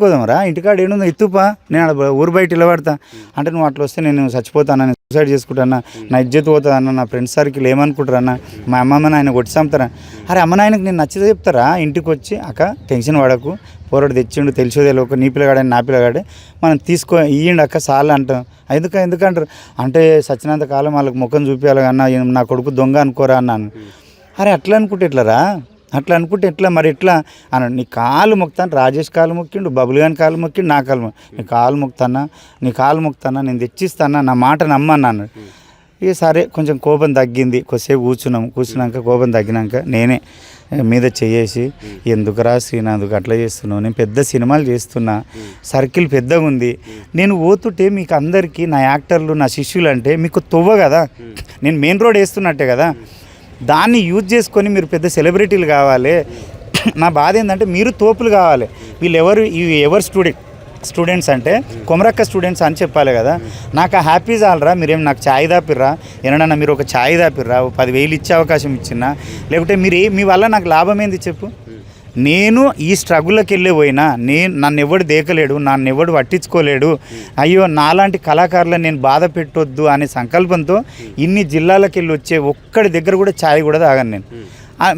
పోదాం రా, ఇంటికాడ ఏడుందో ఎత్తుపా, నేను ఊరు బయట ఇల్లబడతా అంటే, నువ్వు అట్లా వస్తే నేను చచ్చిపోతాను, సూసైడ్ చేసుకుంటానా, నా ఇజ్జత్ పోతుందన్న, నా ఫ్రెండ్స్ సర్కిల్ ఏమనుకుంటారన్న, మా అమ్మమ్మ నాయన కొట్టి చంపుతారా. అరే అమ్మ నాయనకి నేను నచ్చితే చెప్తారా, ఇంటికి వచ్చి అక్క టెన్షన్ పడకు, పోరాడు తెచ్చిండు, తెలిసో తెలియక నీ పిల్లగాడని నా పిల్లగాడే, మనం ఇయ్యండి అక్క సార్లు అంటాం. ఎందుకంటారు అంటే సచ్చినంత కాలం వాళ్ళకి ముఖం చూపించాలి కన్నా, నా కొడుకు దొంగ అనుకోరా అన్నాను. అరే అట్లా అనుకుంటే ఎట్లరా, అట్లా అనుకుంటే ఎట్లా మరి ఎట్లా అన్నాడు. నీ కాలు మొక్తాను, రాజేష్ కాలు మొక్కిండు, బబుల్ గాని కాలు మొక్కిండు, నా కాలు నీ కాలు మొక్తానా, నేను తెచ్చిస్తానా, నా మాట నమ్మన్నా అన్నాడు. ఇక సరే కొంచెం కోపం తగ్గింది, కొద్దిసేపు కూర్చున్నాక కోపం తగ్గినాక నేనే మీద చేసి ఎందుకురా శ్రీనాథ్కి అట్లా చేస్తున్నావు, నేను పెద్ద సినిమాలు చేస్తున్నా, సర్కిల్ పెద్దగా ఉంది, నేను పోతుంటే మీకు అందరికీ నా యాక్టర్లు నా శిష్యులు అంటే మీకు తొవ్వ కదా, నేను మెయిన్ రోడ్ వేస్తున్నట్టే కదా, దాన్ని యూజ్ చేసుకొని మీరు పెద్ద సెలబ్రిటీలు కావాలి. నా బాధ ఏంటంటే మీరు తోపులు కావాలి, వీళ్ళు ఎవరు స్టూడెంట్స్ అంటే కొమరక్క స్టూడెంట్స్ అని చెప్పాలి కదా. నాకు ఆ హ్యాపీ చాలరా, మీరేం నాకు ఛాయ్ దాపిర్రా, ఏమన్నా మీరు ఒక ఛాయ్ దాపిర్రా, 10,000 ఇచ్చే అవకాశం ఇచ్చినా, లేకుంటే మీ వల్ల నాకు లాభం ఏంది చెప్పు. నేను ఈ స్ట్రగుల్లోకి వెళ్ళి పోయినా, నన్ను ఎవడు దేకలేడు, నన్ను ఎవడు పట్టించుకోలేడు, అయ్యో నాలాంటి కళాకారులను నేను బాధ పెట్టొద్దు అనే సంకల్పంతో ఇన్ని జిల్లాలకు వెళ్ళి వచ్చే ఒక్కడి దగ్గర కూడా ఛాయ్ కూడా తాగను నేను.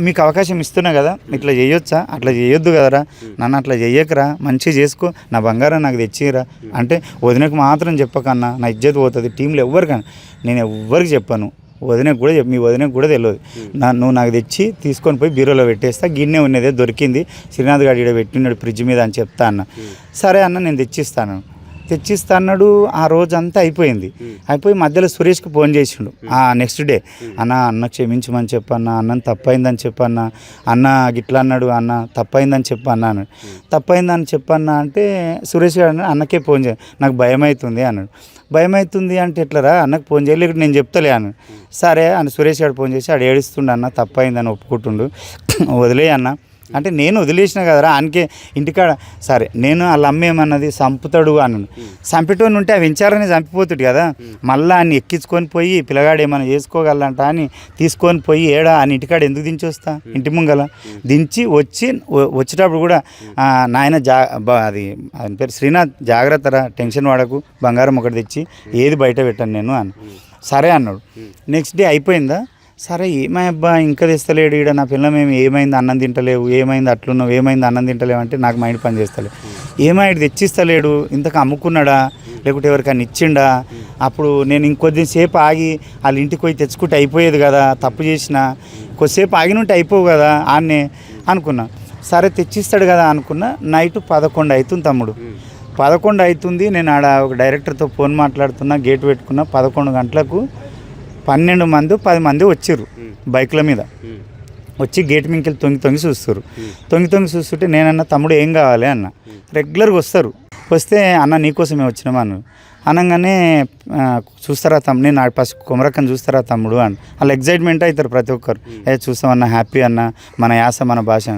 మీకు అవకాశం ఇస్తున్నా కదా, ఇట్లా చేయొచ్చా, అట్లా చేయొద్దు కదరా, నన్ను అట్లా చెయ్యకరా, మంచిగా చేసుకో, నా బంగారం నాకు తెచ్చిరా అంటే వదినకు మాత్రం చెప్పకన్నా నా ఇజ్జత్ పోతుంది, టీంలో ఎవ్వరికన్నా నేను ఎవ్వరికి చెప్పాను, మీ వదినకు కూడా తెలియదు, నువ్వు నాకు తెచ్చి తీసుకొని పోయి బీరోలో పెట్టేస్తా, గిన్నె ఉన్నదే దొరికింది శ్రీనాథ్ గారు ఇక్కడ పెట్టినాడు ఫ్రిడ్జ్ మీద అని చెప్తా అన్న. సరే అన్న నేను తెచ్చిస్తా అన్నాడు. ఆ రోజంతా అయిపోయి మధ్యలో సురేష్కి ఫోన్ చేసిండు నెక్స్ట్ డే, అన్న క్షమించమని చెప్పన్నా, అన్నని తప్పైందని చెప్పన్నా, అన్న గిట్లా అన్నాడు, అన్న తప్పైందని చెప్పన్నా అన్నాడు. తప్పైందని చెప్పన్నా అంటే సురేష్ గారు అన్నకే ఫోన్ నాకు భయం అవుతుంది అన్నాడు. భయం అవుతుంది అంటే ఎట్లరా, అన్నకు ఫోన్ చేయలేక నేను చెప్తలే అన్న. సరే అన్న సురేష్ గారు ఫోన్ చేసి ఆడు ఏడుస్తుండ, అన్న తప్పైందని ఒప్పుకుంటుండు, వదిలే అన్న అంటే నేను వదిలేసిన కదరా ఆయనకే ఇంటికాడ. సరే నేను వాళ్ళ అమ్మ ఏమన్నది చంపుతాడు అన్నాను, చంపేటోని ఉంటే ఆ వెంచారని చంపిపోతాడు కదా, మళ్ళీ ఆయన ఎక్కించుకొని పోయి పిల్లగాడు ఏమైనా చేసుకోగలంట అని తీసుకొని పోయి అని ఇంటికాడ ఎందుకు దించి వస్తా, ఇంటి ముంగల దించి వచ్చేటప్పుడు కూడా నాయన అది ఆయన పేరు శ్రీనాథ్ జాగ్రత్తరా, టెన్షన్ వాడకు, బంగారం ఒకటి తెచ్చి ఏది బయట పెట్టాను నేను అని. సరే అన్నాడు. నెక్స్ట్ డే అయిపోయిందా, సరే ఏమయ్యబ్బా ఇంకా తెస్తలేడు ఈడ, నా పిల్లలు ఏమైంది అన్నం తింటలేవు, ఏమైంది అట్లున్నావు, ఏమైంది అన్నం తింటలేవు అంటే నాకు మైండ్ పని చేస్తలేదు. ఏమైంది తెచ్చిస్తలేడు, ఇంతకు అమ్ముకున్నాడా లేకుంటే ఎవరికైనా ఇచ్చిండా, అప్పుడు నేను ఇంకొద్దిసేపు ఆగి వాళ్ళ ఇంటికి పోయి తెచ్చుకుంటే అయిపోయేది కదా, తప్పు చేసిన కొద్దిసేపు ఆగినుంటే అయిపోవు కదా ఆన్నే అనుకున్నా. సరే తెచ్చిస్తాడు కదా అనుకున్నా. నైట్ 11 అవుతుంది తమ్ముడు, 11 అవుతుంది. నేను ఆడ ఒక డైరెక్టర్తో ఫోన్ మాట్లాడుతున్నా, గేట్ పెట్టుకున్నా. 11 గంటలకు 12 మంది 10 మంది వచ్చిర్రు బైక్ల మీద వచ్చి గేట్ మీదకి తొంగి చూస్తుంటే నేనన్నా తమ్ముడు ఏం కావాలి అన్న. రెగ్యులర్గా వస్తే అన్న నీకోసమే వచ్చినామా అన్న. అనగానే చూస్తారా తమ్ముడు, నేను ఫస్ట్ కొమరక్కని చూస్తారా తమ్ముడు అని వాళ్ళు ఎగ్జైట్మెంట్ అవుతారు ప్రతి ఒక్కరు. చూస్తామన్నా హ్యాపీ అన్న, మన యాస మన భాష,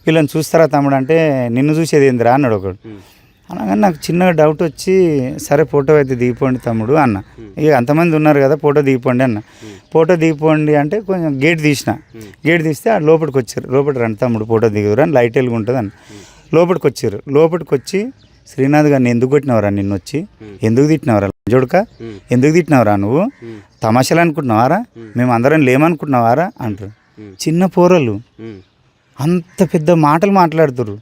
వీళ్ళని చూస్తారా తమ్ముడు అంటే నిన్ను చూసేది ఏందిరా అన్నాడు ఒకడు. అనగానే నాకు చిన్నగా డౌట్ వచ్చి సరే ఫోటో అయితే దిగిపోండి తమ్ముడు అన్న. ఇక అంతమంది ఉన్నారు కదా ఫోటో దిగిపోండి అన్న. ఫోటో దిగిపోండి అంటే కొంచెం గేట్ తీస్తే ఆ లోపలికి రండి తమ్ముడు ఫోటో దిగురు అని లైట్ వెలుగు ఉంటుంది అన్న. లోపలికి వచ్చి శ్రీనాథ్ గారిని ఎందుకు కొట్టినవరా, నిన్ను వచ్చి ఎందుకు తిట్టినవరా, జోడుక ఎందుకు తిట్టినవరా, నువ్వు తమాషాలు అనుకుంటున్నావారా, మేము అందరం లేమనుకుంటున్నావారా అంటారు. చిన్న పోరలు అంత పెద్ద మాటలు మాట్లాడుతుర్రు.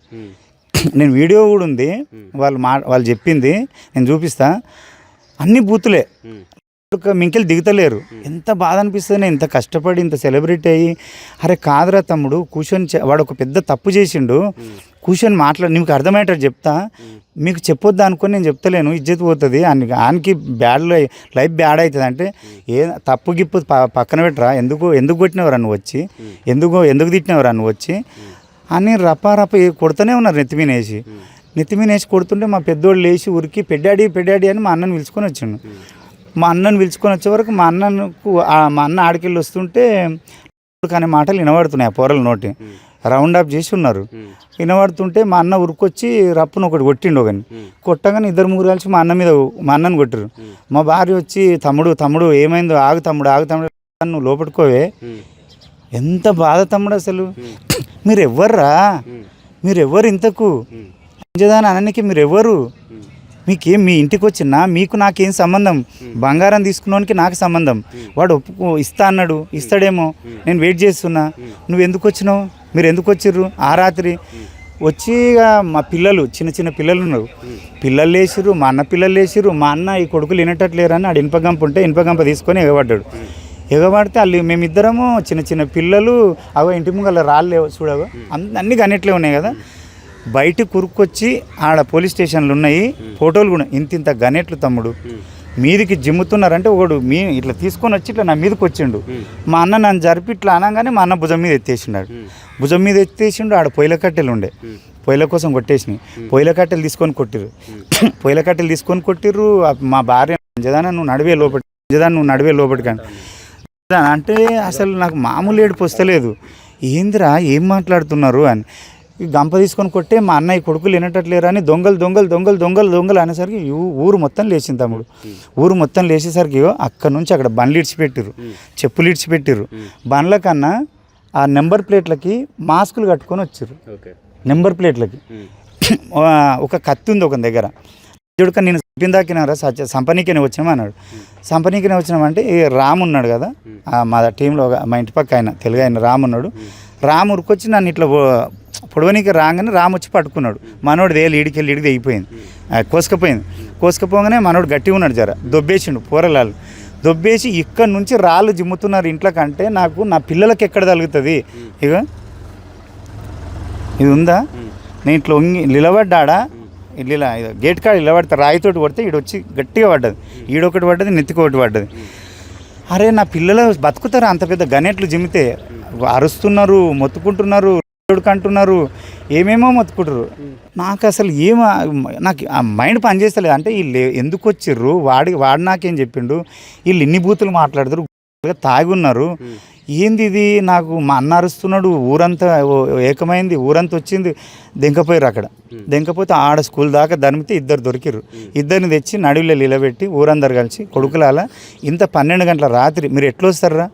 నేను వీడియో కూడా ఉంది, వాళ్ళు చెప్పింది నేను చూపిస్తా, అన్ని బూతులే, మింకెళ్ళి దిగుతలేరు. ఎంత బాధ అనిపిస్తుంది, నేను ఇంత కష్టపడి ఇంత సెలబ్రిటీ అయ్యి, అరే కాదురా తమ్ముడు కూర్చొని వాడు ఒక పెద్ద తప్పు చేసిండు, కూర్చొని నీకు అర్థమయ్యేటట్టు చెప్తా, మీకు చెప్పొద్దు అనుకొని నేను చెప్తలేను, ఇజ్జత్ పోతుంది, ఆయనకి లైఫ్ బ్యాడ్ అవుతుంది అంటే తప్పు గిప్పు పక్కన పెట్టరా, ఎందుకు కొట్టినవరా నువ్వు వచ్చి, ఎందుకు తిట్టినవరా నువ్వు వచ్చి అని రప కొడుతూనే ఉన్నారు. నెత్తిమీనేసి కొడుతుంటే మా పెద్దోళ్ళు లేచి ఉరికి పెడ్డాడి అని మా అన్నని పిలుచుకొని వచ్చిండు. మా అన్నని పిలుచుకొని వచ్చే వరకు మా అన్న ఆడికెళ్ళి వస్తుంటే అనే మాటలు వినబడుతున్నాయి ఆ పోరల నోటి, రౌండ్ అప్ చేసి ఉన్నారు. వినబడుతుంటే మా అన్న ఉరికొచ్చి రప్పును ఒకటి కొట్టిండు. ఒకని కొట్టగానే 2-3 కలిసి మా అన్నని కొట్టారు. మా భార్య వచ్చి తమ్ముడు ఏమైందో, ఆగు తమ్ముడు నువ్వు లోపడుకోవే. ఎంత బాధ తమ్ముడు, అసలు మీరెవ్వరు ఇంతకు అంజదాని అననికి మీరెవ్వరు, మీకేం మీ ఇంటికి వచ్చినా మీకు నాకేం సంబంధం, బంగారం తీసుకున్నానికి నాకు సంబంధం. వాడు ఇస్తా అన్నాడు, ఇస్తాడేమో, నేను వెయిట్ చేస్తున్నా, నువ్వు ఎందుకు వచ్చినావు, మీరు ఎందుకు వచ్చిర్రు ఆ రాత్రి వచ్చి. మా పిల్లలు చిన్న పిల్లలు ఉన్నారు, పిల్లలు లేచిర్రు, మా అన్న పిల్లలు లేచిర్రు. మా అన్న ఈ కొడుకులు వినేటట్లేరని ఆడు ఇనుపగంప ఉంటే ఇనుపగంప తీసుకొని ఎగబడ్డాడు. ఎగబడితే వాళ్ళు మేమిద్దరము చిన్న చిన్న పిల్లలు అవో ఇంటి ముంగల రాళ్ళే చూడవో అన్ని గన్నెట్లే ఉన్నాయి కదా, బయటికి కురుక్కొచ్చి ఆడ పోలీస్ స్టేషన్లు ఉన్నాయి, ఫోటోలు కూడా ఇంత గనెట్లు తమ్ముడు మీదికి జిమ్ముతున్నారంటే ఒకడు ఇట్లా తీసుకొని వచ్చి ఇట్లా నా మీదకి వచ్చిండు. మా అన్న నన్ను జరిపి ఇట్లా అనగానే మా అన్న భుజం మీద ఎత్తేసిండు. భుజం మీద ఎత్తేసిండు. ఆడ పొయ్యిల కట్టెలు ఉండే, పొయ్యిల కోసం కొట్టేసినాయి. పొయ్యిల కట్టెలు తీసుకొని కొట్టిర్రు. పొయ్యిల కట్టెలు తీసుకొని కొట్టిర్రు. మా భార్య జదాన నువ్వు నడివే లోపటి కానీ అంటే అసలు నాకు మామూలు ఏడుపు వస్తలేదు. ఏందిరా ఏం మాట్లాడుతున్నారు అని గంప తీసుకొని కొట్టే మా అన్నయ్య కొడుకులు వినటట్లేరా అని దొంగలు అనేసరికి ఊరు మొత్తం లేచింది తమ్ముడు. ఊరు మొత్తం లేచేసరికి అక్కడ నుంచి అక్కడ బండ్లు ఇడిచిపెట్టిర్రు, చెప్పులు ఇడిచిపెట్టిర్రు. బండ్ల కన్నా ఆ నెంబర్ ప్లేట్లకి మాస్కులు కట్టుకొని వచ్చారు. నెంబర్ ప్లేట్లకి ఒక కత్తి ఉంది ఒక దగ్గర. చూడక నేను చెప్పిందాకినారా సంపనీకనే వచ్చాము అన్నాడు. సంపనీకనే వచ్చినామంటే రామ్ ఉన్నాడు కదా మా టీంలో, మా ఇంటి పక్క ఆయన తెలుగు ఆయన రామ్ ఉన్నాడు. రామ్ ఉరికొచ్చి నన్ను ఇట్లా పొడవనికి రాగానే రామ్ వచ్చి పట్టుకున్నాడు. మనోడు ఈడికి అయిపోయింది, కోసుకపోగానే మనోడు గట్టిగా ఉన్నాడు, జర దొబ్బేసిండు పోరలాలు. దొబ్బేసి ఇక్కడ నుంచి రాళ్ళు జిమ్ముతున్నారు ఇంట్లో కంటే నాకు నా పిల్లలకి ఎక్కడ తగులుతుంది. ఇక ఇది ఉందా, నేను ఇట్లా నిలబడ్డా ఇలా గేట్ కాడ నిలబడితే రాయితోటి కొడితే ఈడొచ్చి గట్టిగా పడ్డది, ఈడొకటి పడ్డది, నెత్తికొకటి పడ్డది. అరే నా పిల్లలు బతుకుతారు అంత పెద్ద గనెట్లు జిమ్మితే? అరుస్తున్నారు, మొత్తుకుంటున్నారు, అంటున్నారు, ఏమేమో మొత్తుకుంటారు. నాకు అసలు నాకు ఆ మైండ్ పనిచేస్తలేదు. అంటే వీళ్ళు ఎందుకు వచ్చిర్రు, వాడు నాకేం చెప్పిండు, వీళ్ళు ఇన్ని బూతులు మాట్లాడుతారు, తాగి ఉన్నారు, ఏంది ఇది? నాకు మా అన్న అరుస్తున్నాడు, ఊరంతా ఏకమైంది, ఊరంతా వచ్చింది. దెంకపోయారు. అక్కడ దెంకపోతే ఆడ స్కూల్ దాకా దరిమితే ఇద్దరు దొరికిర్రు. ఇద్దరిని తెచ్చి నడువులో నిలబెట్టి ఊరందరు కలిసి కొడుకులాల ఇంత 12 గంటల రాత్రి మీరు ఎట్లా వస్తారా?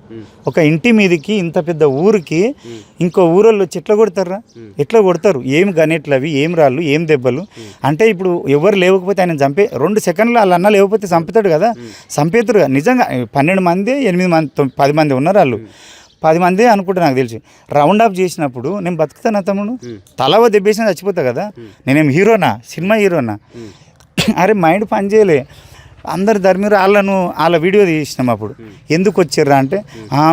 ఒక ఇంటి మీదకి ఇంత పెద్ద ఊరికి ఇంకో ఊరోళ్ళు వచ్చి ఎట్లా కొడతారా? ఎట్లా కొడతారు? ఏం గనెట్లు అవి, ఏం రాళ్ళు, ఏం దెబ్బలు? అంటే ఇప్పుడు ఎవరు లేకపోతే ఆయన 2 సెకండ్లు వాళ్ళ అన్న లేకపోతే చంపుతాడు కదా, చంపేతారు కదా. నిజంగా 12 మంది 8 మంది 10 మంది ఉన్నారు. వాళ్ళు 10 మంది అనుకుంటా నాకు తెలిసి. రౌండ్ అప్ చేసినప్పుడు నేను బతుకుతాను తమ్ముడు, తలవ దెబ్బేసిన చచ్చిపోతా కదా. నేనేం హీరోనా, సినిమా హీరోనా? అరే మైండ్ పని చేయలే. అందరు ధర్మీరు వాళ్ళ వీడియో తీసినాం. అప్పుడు ఎందుకు వచ్చిర్రా అంటే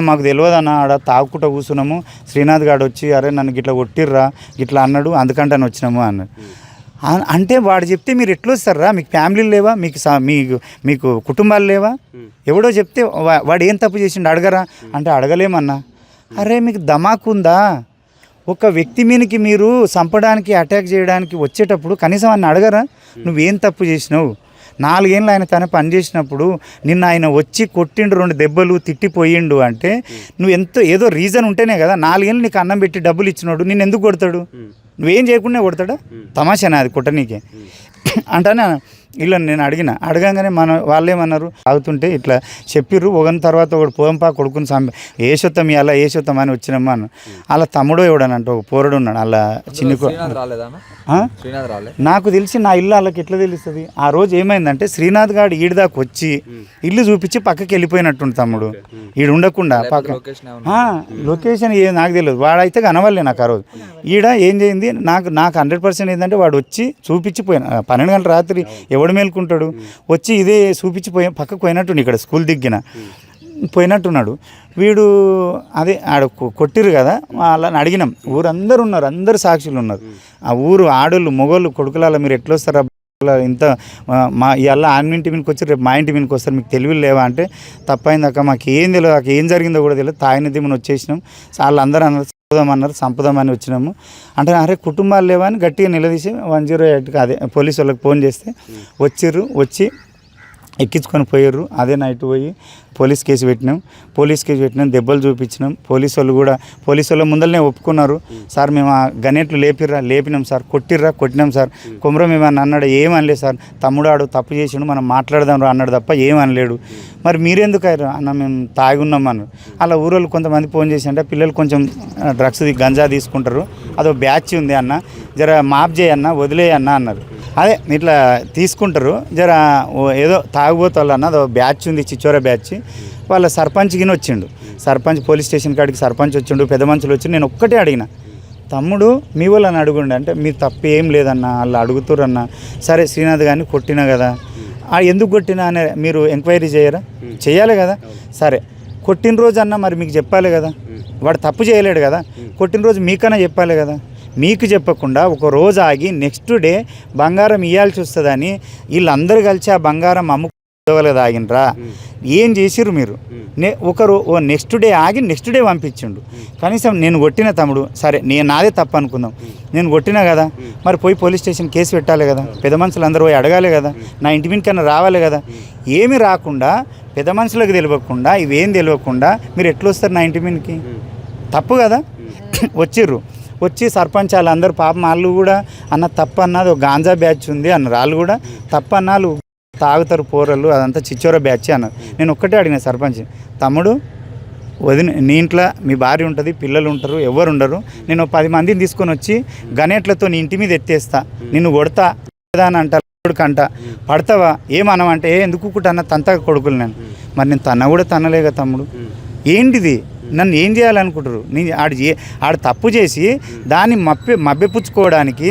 మాకు తెలియదన్నా, ఆడ తాగుకుంటా కూర్చున్నాము, శ్రీనాథ్ గారు వచ్చి అరే నన్ను గిట్లా కొట్టిర్రా గిట్లా అన్నాడు, అందుకంటే వచ్చినాము అన్నాడు. అంటే వాడు చెప్తే మీరు ఎట్లా వస్తారా? మీకు ఫ్యామిలీలు లేవా? మీకు కుటుంబాలు లేవా? ఎవడో చెప్తే వాడు ఏం తప్పు చేసిండు అడగరా అంటే అడగలేమన్నా. అరే మీకు ధమాకు ఉందా? ఒక వ్యక్తి మీదకి మీరు చంపడానికి అటాక్ చేయడానికి వచ్చేటప్పుడు కనీసం ఆయన అడగరా నువ్వేం తప్పు చేసినావు? 4 ఏళ్ళు ఆయన తన పని చేసినప్పుడు నిన్న ఆయన వచ్చి కొట్టిండు, 2 దెబ్బలు తిట్టిపోయిండు అంటే నువ్వు ఏదో రీజన్ ఉంటేనే కదా. 4 ఏళ్ళు నీకు అన్నం పెట్టి డబ్బులు ఇచ్చినాడు, నిన్ను ఎందుకు కొడతాడు? నువ్వేం చేయకుండా కొడతాడా? తమాషానే అది కొట్టనీకే అంటానే. ఇలా నేను అడగంగానే వాళ్ళు ఏమన్నారు, తాగుతుంటే ఇట్లా చెప్పిర్రు. ఒకని తర్వాత ఒకటి పోంపా కొడుకుని ఏసొత్తం ఇలా ఏసొత్తం అని వచ్చినమ్మా అన్న. అలా తమ్ముడో ఎవడనంట ఒక పోరడు ఉన్నాడు అలా చిన్న. నాకు తెలిసి నా ఇల్లు వాళ్ళకి ఎట్లా తెలుస్తుంది? ఆ రోజు ఏమైందంటే శ్రీనాథ్ గారు ఈడిదాకా వచ్చి ఇల్లు చూపించి పక్కకి వెళ్ళిపోయినట్టుంది తమ్ముడు, ఈడు ఉండకుండా పక్క లొకేషన్ నాకు తెలియదు. వాడైతే కనవల్లే నాకు ఆ రోజు. ఈడ ఏం చేయింది నాకు 100% ఏంటంటే వాడు వచ్చి చూపించిపోయిన 12 గంటల రాత్రి ఎవడు మేలుకుంటాడు, వచ్చి ఇదే చూపించిపోయి పక్కకు పోయినట్టుండి, ఇక్కడ స్కూల్ దిగ్గిన పోయినట్టున్నాడు వీడు. అదే ఆడ కొట్టిరు కదా, వాళ్ళని అడిగినాం. ఊరందరూ ఉన్నారు, అందరు సాక్షులు ఉన్నారు. ఆ ఊరు ఆడోళ్ళు మొగోళ్ళు కొడుకులాల మీరు ఎట్లా వస్తారా ఇంత ఇవాళ ఆయన ఇంటి మీదకి వచ్చి రేపు మా ఇంటి మీదకి వస్తారు, మీకు తెలివి లేవా అంటే తప్పైందాక మాకు ఏం తెలియదు, నాకు ఏం జరిగిందో కూడా తెలియదు, తాగినది మనం వచ్చేసినాం. వాళ్ళందరూ అన్నారు చంపుదామని వచ్చినాము అంటే అరే కుటుంబాలు లేవా అని గట్టిగా నిలదీసి 108కి అదే పోలీసు వాళ్ళకి ఫోన్ చేస్తే వచ్చి ఎక్కించుకొని పోయారు. అదే నైట్ పోయి పోలీస్ కేసు పెట్టినాం, దెబ్బలు చూపించినాం. పోలీసు వాళ్ళ ముందరనే ఒప్పుకున్నారు. సార్ మేము ఆ గనెట్లు లేపినాం సార్, కొట్టినాం సార్. కొమరం ఏమన్నా అన్నాడు? ఏమనలేదు సార్, తమ్ముడు ఆడు తప్పు చేసిండు, మనం మాట్లాడదాం అన్నాడు తప్ప ఏమనలేడు. మరి మీరెందుకు అన్న మేము తాగి ఉన్నాం అన్నారు. అలా ఊరోళ్ళు కొంతమంది ఫోన్ చేసి అంటే పిల్లలు కొంచెం డ్రగ్స్ గంజా తీసుకుంటారు, అదో బ్యాచ్ ఉంది అన్న, జర మాఫ్ చేయన్న వదిలేయన్న అన్నారు. అదే ఇట్లా తీసుకుంటారు, జర ఏదో తాగుబోతాళ్ళు అన్న, అదో బ్యాచ్ ఉంది, చిచ్చోర బ్యాచ్. వాళ్ళ సర్పంచ్కి వచ్చిండు, సర్పంచ్ పోలీస్ స్టేషన్ కాడికి సర్పంచ్ వచ్చిండు, పెద్ద మనుషులు వచ్చి. నేను ఒక్కటే అడిగిన, తమ్ముడు మీ వాళ్ళని అడుగుండి అంటే మీరు తప్పు ఏం లేదన్న, వాళ్ళు అడుగుతురన్న. సరే శ్రీనాథ్ గారిని కొట్టినా కదా, ఎందుకు కొట్టినా అనే మీరు ఎంక్వైరీ చేయాలి కదా. సరే కొట్టిన రోజు అన్న మరి మీకు చెప్పాలి కదా, వాడు తప్పు చేయలేడు కదా, కొట్టిన రోజు మీకన్నా చెప్పాలి కదా. మీకు చెప్పకుండా ఒక రోజు ఆగి నెక్స్ట్ డే బంగారం ఇవ్వాల్సి వస్తుందని వీళ్ళందరూ కలిసి ఆ బంగారం అమ్ముకోగలదు ఆగినరా. ఏం చేసిర్రు మీరు? నెక్స్ట్ డే ఆగి నెక్స్ట్ డే పంపించిండు. కనీసం నేను కొట్టిన తమ్ముడు, సరే నాదే తప్పు అనుకుందాం, నేను కొట్టినా కదా, మరి పోయి పోలీస్ స్టేషన్ కేసు పెట్టాలి కదా, పెద్ద మనుషులు అందరూ పోయి అడగాలి కదా, నా ఇంటి మీదకన్నా రావాలి కదా. ఏమి రాకుండా పెద్ద మనుషులకు తెలియకుండా ఇవేం తెలియకుండా మీరు ఎట్లా వస్తారు నా ఇంటి మీదకి? తప్పు కదా. వచ్చిర్రు, వచ్చి సర్పంచ్ వాళ్ళందరూ పాపం వాళ్ళు కూడా అన్న తప్పు అన్నది ఒక గాంజా బ్యాచ్ ఉంది అన్నారు. వాళ్ళు కూడా తప్పు అన్నాళ్ళు తాగుతారు పోరలు, అదంతా చిచ్చోర బ్యాచ్ అన్నారు. నేను ఒక్కటే అడిగిన సర్పంచ్, తమ్ముడు నీ ఇంట్లో మీ భార్య ఉంటుంది, పిల్లలు ఉంటారు, ఎవరు ఉండరు, నేను 10 మందిని తీసుకొని వచ్చి గనేట్లతో నీ ఇంటి మీద ఎత్తేస్తా, నిన్ను కొడతా అని అంటారు. కొడుకంట పడతావా ఏమనమంటే ఎందుకు కుట్టన్న తంత కొడుకులు నేను. మరి నేను తన్న కూడా తన్నలేగా తమ్ముడు, ఏంటిది? నన్ను ఏం చేయాలనుకుంటారు? నేను ఆడు తప్పు చేసి దాన్ని మభ్యపుచ్చుకోవడానికి